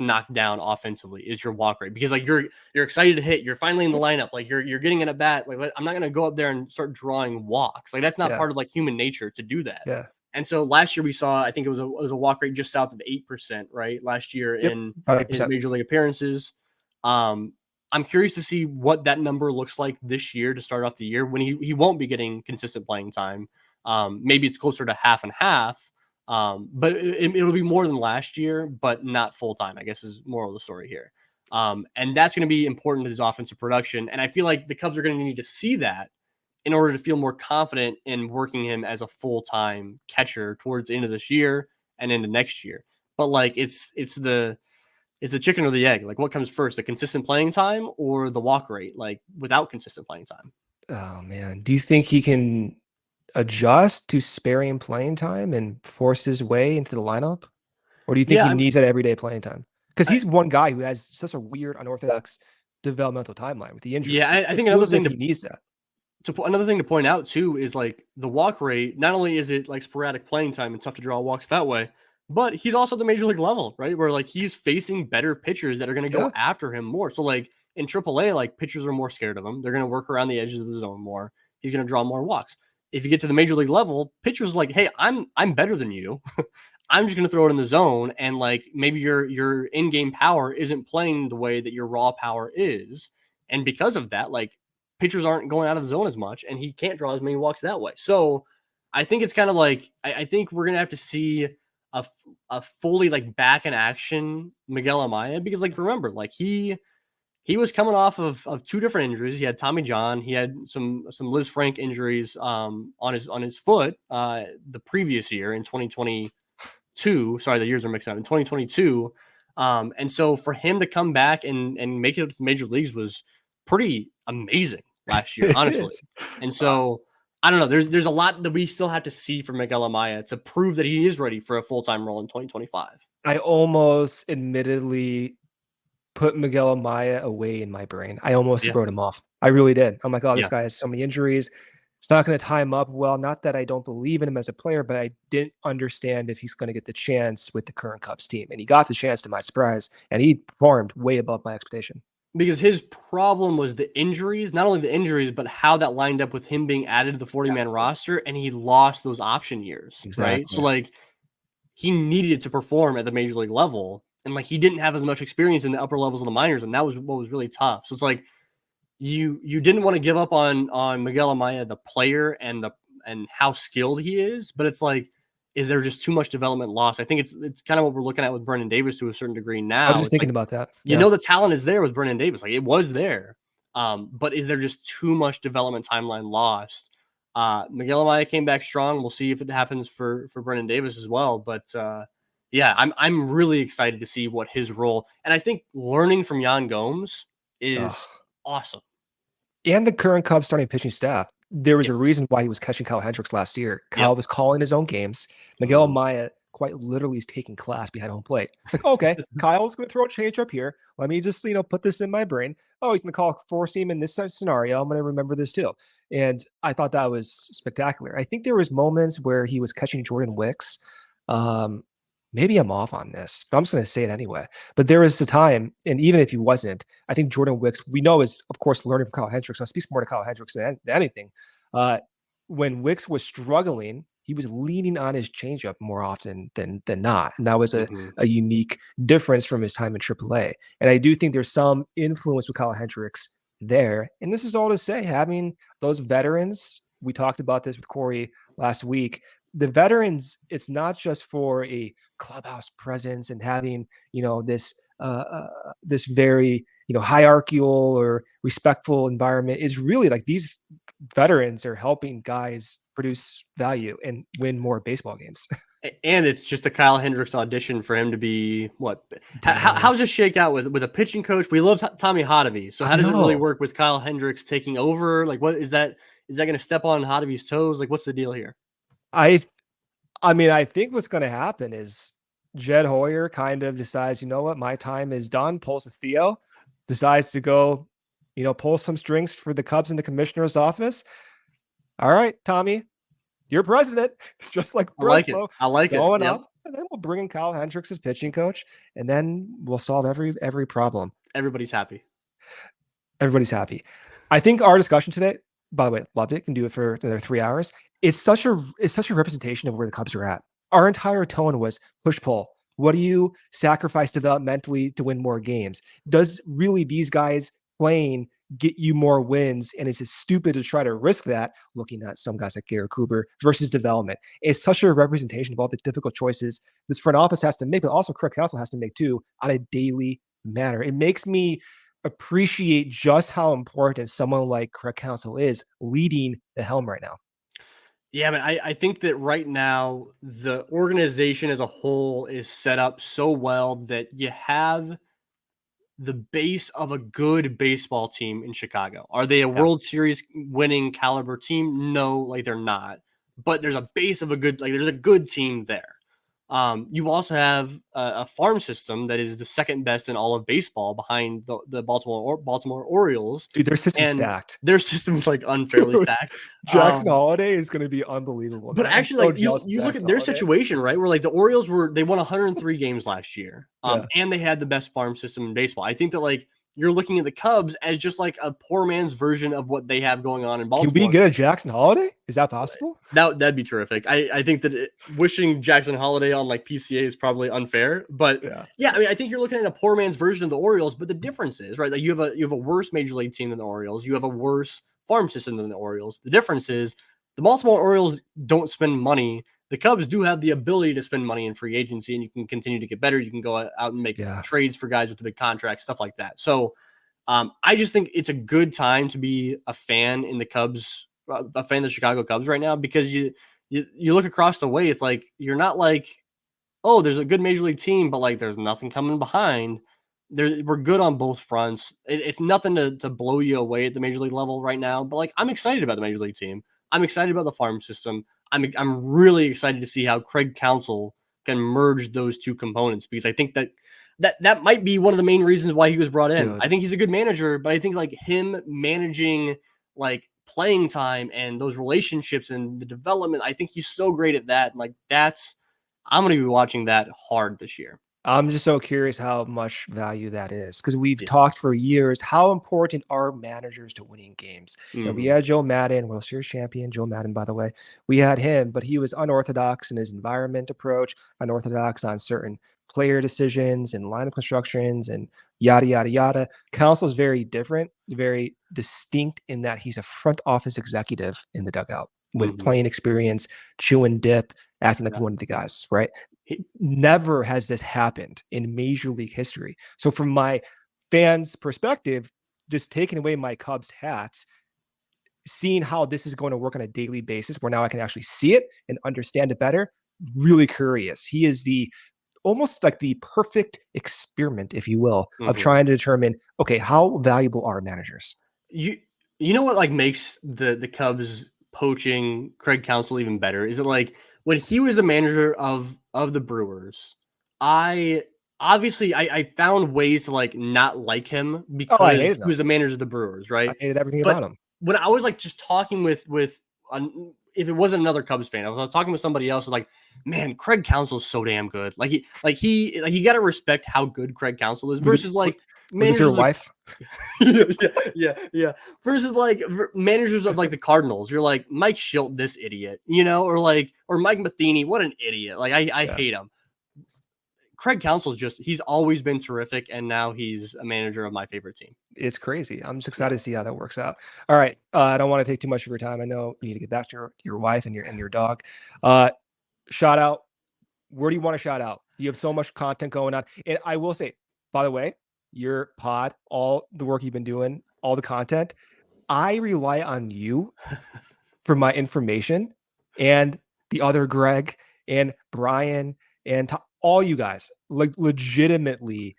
knocked down offensively is your walk rate, because like you're excited to hit, you're finally in the lineup, like you're getting in at bat. Like, I'm not going to go up there and start drawing walks. Like that's not part of like human nature to do that. Yeah. And so last year we saw, I think it was a walk rate just south of 8%, right? Last year in his major league appearances. I'm curious to see what that number looks like this year to start off the year when he won't be getting consistent playing time. Maybe it's closer to half and half. But it'll be more than last year, but not full time, I guess, is moral of the story here. And that's going to be important to his offensive production. And I feel like the Cubs are going to need to see that in order to feel more confident in working him as a full-time catcher towards the end of this year and into next year. But like, it's the chicken or the egg. Like, what comes first, the consistent playing time or the walk rate, like without consistent playing time? Oh man. Do you think he can adjust to sparing playing time and force his way into the lineup? Or do you think he needs that everyday playing time? Because he's one guy who has such a weird, unorthodox developmental timeline with the injuries. Yeah, I think another thing he needs that. Another thing to point out too is like the walk rate. Not only is it like sporadic playing time and tough to draw walks that way, but he's also at the major league level, right? Where like he's facing better pitchers that are going to go after him more. So like in AAA, like pitchers are more scared of him. They're going to work around the edges of the zone more. He's going to draw more walks. If you get to the major league level, pitchers are like, hey, I'm better than you. I'm just going to throw it in the zone, and like maybe your in-game power isn't playing the way that your raw power is, and because of that, like pitchers aren't going out of the zone as much, and he can't draw as many walks that way. So I think it's kind of like, I think we're going to have to see a fully like back in action Miguel Amaya, because like, remember, like he was coming off of two different injuries. He had Tommy John, he had some Liz Frank injuries on his foot the previous year in 2022. Sorry, the years are mixed up in 2022. And so for him to come back and make it up to the major leagues was pretty amazing last year, honestly. And so I don't know. There's a lot that we still have to see from Miguel Amaya to prove that he is ready for a full-time role in 2025. I almost admittedly put Miguel Amaya away in my brain. I almost wrote him off. I really did. I'm like, oh, this guy has so many injuries. It's not going to tie him up well. Not that I don't believe in him as a player, but I didn't understand if he's going to get the chance with the current Cubs team. And he got the chance, to my surprise, and he performed way above my expectation. Because his problem was the injuries, not only the injuries, but how that lined up with him being added to the 40-man roster, and he lost those option years, right? So, like, he needed to perform at the major league level, and, like, he didn't have as much experience in the upper levels of the minors, and that was what was really tough. So, it's like you didn't want to give up on Miguel Amaya, the player, and how skilled he is, but it's like, is there just too much development lost? I think it's kind of what we're looking at with Brendan Davis to a certain degree now. I was just thinking about that. You know, the talent is there with Brendan Davis. Like, it was there. But is there just too much development timeline lost? Miguel Amaya came back strong. We'll see if it happens for Brendan Davis as well. But yeah, I'm really excited to see what his role. And I think learning from Yan Gomes is awesome. And the current Cubs starting pitching staff. There was a reason why he was catching Kyle Hendricks last year. Kyle was calling his own games. Miguel Amaya quite literally is taking class behind home plate. It's like, okay, Kyle's going to throw a change up here. Let me just, put this in my brain. Oh, he's going to call four seam in this scenario. I'm going to remember this too. And I thought that was spectacular. I think there was moments where he was catching Jordan Wicks. Maybe I'm off on this, but I'm just going to say it anyway. But there was a time, and even if he wasn't, I think Jordan Wicks, we know, is, of course, learning from Kyle Hendricks. So it speaks more to Kyle Hendricks than anything. When Wicks was struggling, he was leaning on his changeup more often than not. And that was a unique difference from his time in AAA. And I do think there's some influence with Kyle Hendricks there. And this is all to say, having those veterans, we talked about this with Corey last week, the veterans, it's not just for a clubhouse presence and having, this very, hierarchical or respectful environment. Is really like these veterans are helping guys produce value and win more baseball games. And it's just a Kyle Hendricks audition for him to be what? How's this shake out with a pitching coach? We love Tommy Hotovy. So how does it really work with Kyle Hendricks taking over? Like, what is that? Is that going to step on Hotovy's toes? Like, what's the deal here? I think what's going to happen is Jed Hoyer kind of decides, you know what, my time is done, pulls a Theo, decides to go, pull some strings for the Cubs in the commissioner's office. All right, Tommy, You're president, just like I like it. Breslow, I like it. going Yep. up, and then we'll bring in Kyle Hendricks as pitching coach, and then we'll solve every problem. Everybody's happy. Everybody's happy. I think our discussion today, by the way, loved it. Can do it for another 3 hours. It's such a representation of where the Cubs are at. Our entire tone was push pull. What do you sacrifice developmentally to win more games? Does really these guys playing get you more wins? And is it stupid to try to risk that, looking at some guys like Garret Cooper versus development? It's such a representation of all the difficult choices this front office has to make, but also Craig Counsell has to make too on a daily manner. It makes me appreciate just how important someone like Craig Counsell is leading the helm right now. Yeah, man, I think that right now the organization as a whole is set up so well that you have the base of a good baseball team in Chicago. Are they a World Series winning caliber team? No, like they're not. But there's a base of a good, like there's a good team there. You also have a farm system that is the second best in all of baseball behind the Baltimore Orioles. Dude, their system's stacked. Their system's like unfairly stacked. Jackson Holiday is going to be unbelievable. But actually, like you look at their situation, right? Where like the Orioles they won 103 games last year, and they had the best farm system in baseball. I think that like you're looking at the Cubs as just like a poor man's version of what they have going on in Baltimore. Can we get a Jackson Holiday? Is that possible? That'd be terrific. I think that wishing Jackson Holiday on like PCA is probably unfair, but yeah, I mean, I think you're looking at a poor man's version of the Orioles. But the difference is, right, that you have a worse major league team than the Orioles. You have a worse farm system than the Orioles. The difference is the Baltimore Orioles don't spend money. The Cubs do have the ability to spend money in free agency, and you can continue to get better. You can go out and make trades for guys with the big contracts, stuff like that. So I just think it's a good time to be a fan in the Cubs, a fan of the Chicago Cubs right now, because you look across the way. It's like you're not like, oh, there's a good major league team, but like there's nothing coming behind. We're good on both fronts. It's nothing to blow you away at the major league level right now. But like I'm excited about the major league team. I'm excited about the farm system. I'm really excited to see how Craig Counsell can merge those two components, because I think that might be one of the main reasons why he was brought in. Dude. I think he's a good manager, but I think like him managing like playing time and those relationships and the development, I think he's so great at that. And like I'm going to be watching that hard this year. I'm just so curious how much value that is, because we've talked for years how important are managers to winning games. You know, we had Joe Madden, World Series champion Joe Madden, by the way. We had him, but he was unorthodox in his environment approach, unorthodox on certain player decisions and lineup constructions and yada, yada, yada. Counsell's very different, very distinct in that he's a front office executive in the dugout with playing experience, chewing dip, acting like one of the guys, right? Never has this happened in Major League history. So from my fans' perspective, just taking away my Cubs hats, seeing how this is going to work on a daily basis, where now I can actually see it and understand it better, really curious. He is almost like the perfect experiment, if you will, of trying to determine, okay, how valuable are managers? You know what like makes the Cubs poaching Craig Counsell even better? Is it like when he was the manager of the Brewers, I found ways to like not like him because he was the manager of the Brewers, right? I hated everything about him. When I was like just talking with if it wasn't another Cubs fan, I was talking with somebody else, was like, man, Craig Counsell's so damn good. Like you got to respect how good Craig Counsell is versus like managers. Your wife? yeah. Versus like managers of like the Cardinals. You're like Mike Schilt, this idiot, you know, or Mike Matheny, what an idiot. Like I hate him. Craig Counsell's he's always been terrific, and now he's a manager of my favorite team. It's crazy. I'm just excited to see how that works out. All right. I don't want to take too much of your time. I know you need to get back to your wife and your dog. Shout out. Where do you want to shout out? You have so much content going on. And I will say, by the way, your pod, all the work you've been doing, all the content, I rely on you for my information, and the other Greg and Brian and all you guys like legitimately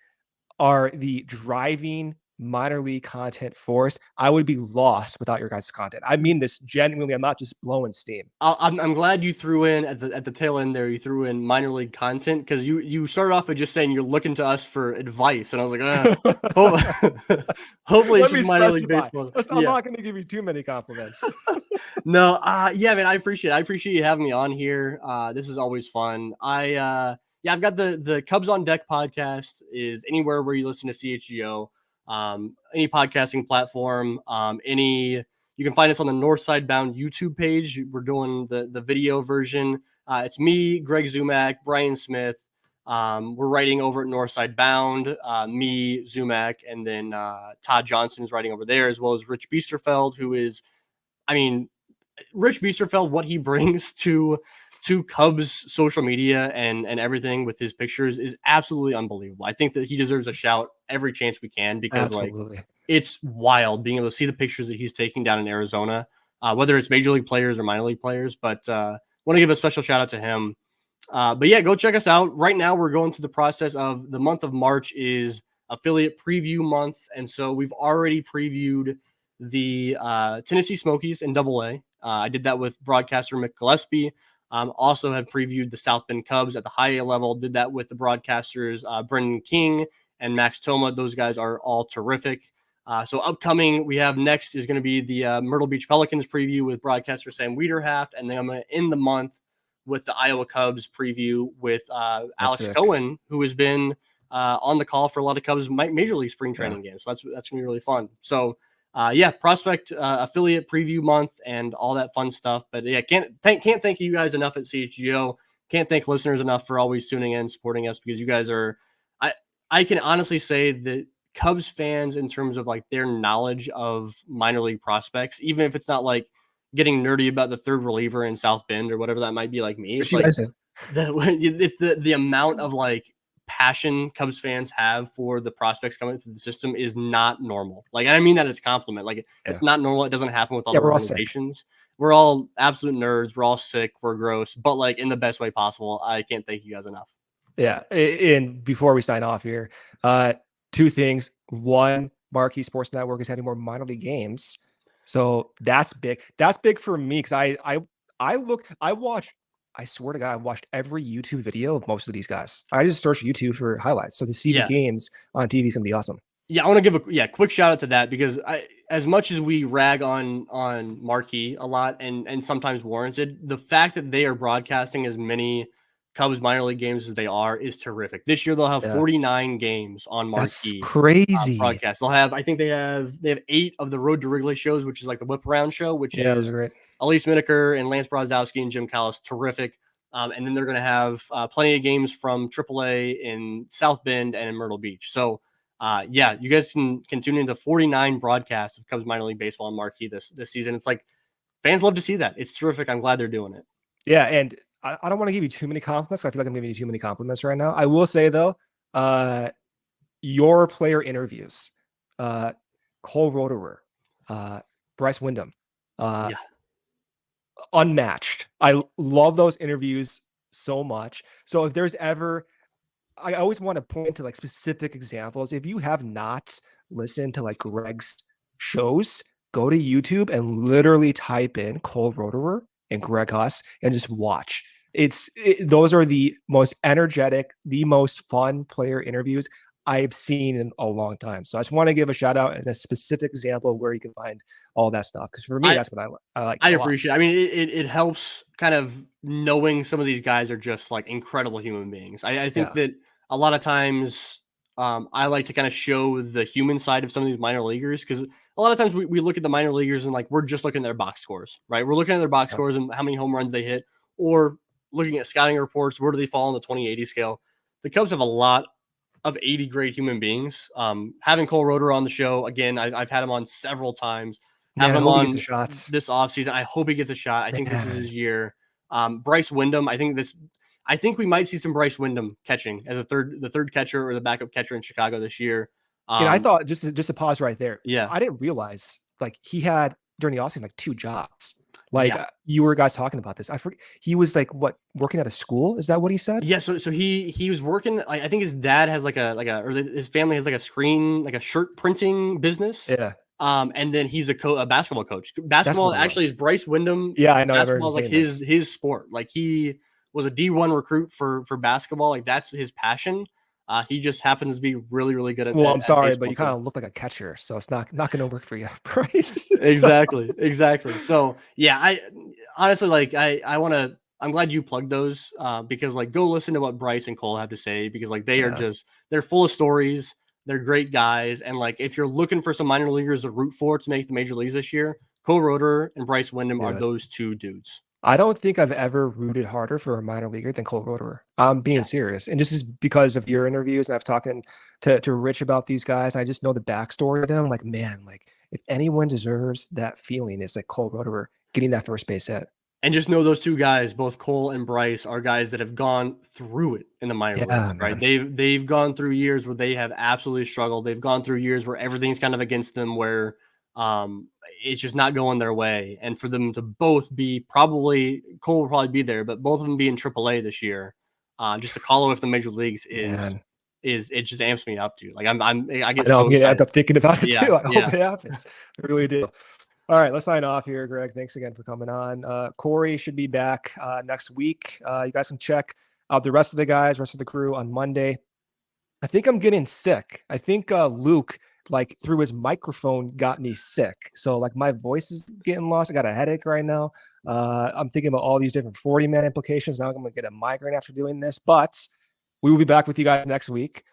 are the driving minor league content force, I would be lost without your guys' content. I mean this genuinely. I'm not just blowing steam. I'm glad you threw in at the tail end there. You threw in minor league content because you started off by just saying you're looking to us for advice, and I was like, hopefully it's just minor league baseball. I'm not going to give you too many compliments. No, yeah, man, I appreciate it. I appreciate you having me on here. This is always fun. I've got the Cubs on Deck podcast is anywhere where you listen to CHGO, any podcasting platform, you can find us on the Northside Bound YouTube page. We're doing the video version. It's me, Greg Zumak, Brian Smith. We're writing over at Northside Bound, me, Zumak, and then Todd Johnson is writing over there, as well as Rich Biesterfeld, who is, Rich Biesterfeld, what he brings to Cubs social media and everything with his pictures is absolutely unbelievable. I think that he deserves a shout every chance we can because it's wild being able to see the pictures that he's taking down in Arizona, whether it's major league players or minor league players. But want to give a special shout out to him. But yeah, go check us out. Right now, we're going through the process of the month of March is affiliate preview month. And so we've already previewed the Tennessee Smokies in AA. I did that with broadcaster Mick Gillespie. Also have previewed the South Bend Cubs at the high A level. Did that with the broadcasters Brendan King and Max Toma. Those guys are all terrific. So upcoming, we have next is going to be the Myrtle Beach Pelicans preview with broadcaster Sam Wiederhaft. And then I'm going to end the month with the Iowa Cubs preview with Alex Cohen, who has been on the call for a lot of Cubs major league spring training games. So that's going to be really fun. So prospect affiliate preview month and all that fun stuff. But yeah, can't thank you guys enough at CHGO. Can't thank listeners enough for always tuning in, supporting us, because you guys are, I can honestly say that Cubs fans, in terms of like their knowledge of minor league prospects, even if it's not like getting nerdy about the third reliever in South Bend or whatever that might be, like me, it's like it's the amount of like passion Cubs fans have for the prospects coming through the system is not normal. Like, I mean that as a compliment. Like, it's not normal. It doesn't happen with other organizations. We're all absolute nerds. We're all sick. We're gross, but like in the best way possible. I can't thank you guys enough. Yeah. And before we sign off here, two things. One, Marquee Sports Network is having more minor league games. So that's big. That's big for me because I swear to God, I watched every YouTube video of most of these guys. I just searched YouTube for highlights. So to see the games on TV is going to be awesome. Yeah, I want to give a quick shout out to that because as much as we rag on Marquee a lot and sometimes warranted, the fact that they are broadcasting as many Cubs minor league games as they are is terrific. This year they'll have 49 games on Marquee. That's crazy broadcast. They'll have, I think they have 8 of the Road to Wrigley shows, which is like the whip around show, which is great. Elise Miniker and Lance Brozdowski and Jim Callis, terrific. And then they're going to have plenty of games from AAA in South Bend and in Myrtle Beach. So, you guys can tune into 49 broadcasts of Cubs minor league baseball on Marquee this season. It's like fans love to see that. It's terrific. I'm glad they're doing it. Yeah, and I don't want to give you too many compliments. I feel like I'm giving you too many compliments right now. I will say though, your player interviews, Cole Roederer, Bryce Wyndham, unmatched. I love those interviews so much. So if there's ever, I always want to point to like specific examples. If you have not listened to like Greg's shows, go to YouTube and literally type in Cole Roederer and Greg Huss and just watch. Those are the most energetic, the most fun player interviews I've seen in a long time. So I just want to give a shout out and a specific example of where you can find all that stuff. Because for me, that's what I like. I appreciate it. I mean, it helps kind of knowing some of these guys are just like incredible human beings. I think that a lot of times I like to kind of show the human side of some of these minor leaguers because a lot of times we look at the minor leaguers and like we're just looking at their box scores, right? We're looking at their box scores and how many home runs they hit, or looking at scouting reports, where do they fall on the 20/80 scale. The Cubs have a lot of 80 great human beings. Having Cole Roederer on the show again, I've had him on several times. Having him on this offseason, I hope he gets a shot. I think this is his year. Bryce Wyndham, I think we might see some Bryce Wyndham catching as the third catcher or the backup catcher in Chicago this year. I thought just to pause right there. Yeah, I didn't realize like he had during the offseason like 2 jobs. Like Yeah. you were guys talking about this. I forget. He was like working at a school? Is that what he said? Yeah, so he was working. I think his dad has or his family has like a shirt printing business. Yeah. And then he's a basketball coach. Basketball That's what it actually was. is Bryce Wyndham. Yeah, I know. I've heard Basketball him is like saying this. his sport. Like he was a D1 recruit for basketball. Like that's his passion. He just happens to be really, really good at. Well, at, I'm at sorry, but baseball you too. kind of look like a catcher, so it's not going to work for you, Bryce. Exactly. So yeah, I honestly like I'm glad you plugged those because like go listen to what Bryce and Cole have to say because like they're full of stories. They're great guys, and like if you're looking for some minor leaguers to root for to make the major leagues this year, Cole Roeder and Bryce Wyndham are those two dudes. I don't think I've ever rooted harder for a minor leaguer than Cole Roeder. I'm being serious. And this is because of your interviews. And I've talking to Rich about these guys. I just know the backstory of them. Like, man, like if anyone deserves that feeling, it's like Cole Roeder getting that first base hit. And just know those two guys, both Cole and Bryce, are guys that have gone through it in the minor leagues, right? They've gone through years where they have absolutely struggled. They've gone through years where everything's kind of against them, where it's just not going their way. And for them to both be Cole will probably be there, but both of them be in AAA this year, just to call with the major leagues is it just amps me up to like I get so excited. I end up thinking about it too. I hope it happens. I really do. All right, let's sign off here, Greg. Thanks again for coming on. Corey should be back next week. You guys can check out the rest of the crew on Monday. I think I'm getting sick. I think Luke, like through his microphone, got me sick. So like my voice is getting lost. I got a headache right now. I'm thinking about all these different 40-man implications. Now I'm going to get a migraine after doing this. But we will be back with you guys next week.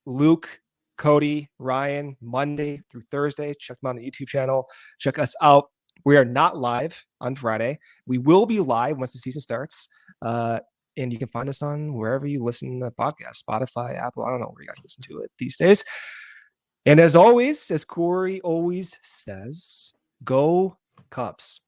Luke, Cody, Ryan, Monday through Thursday. Check them out on the YouTube channel. Check us out. We are not live on Friday. We will be live once the season starts. And you can find us on wherever you listen to podcasts, Spotify, Apple. I don't know where you guys listen to it these days. And as always, as Corey always says, go Cubs.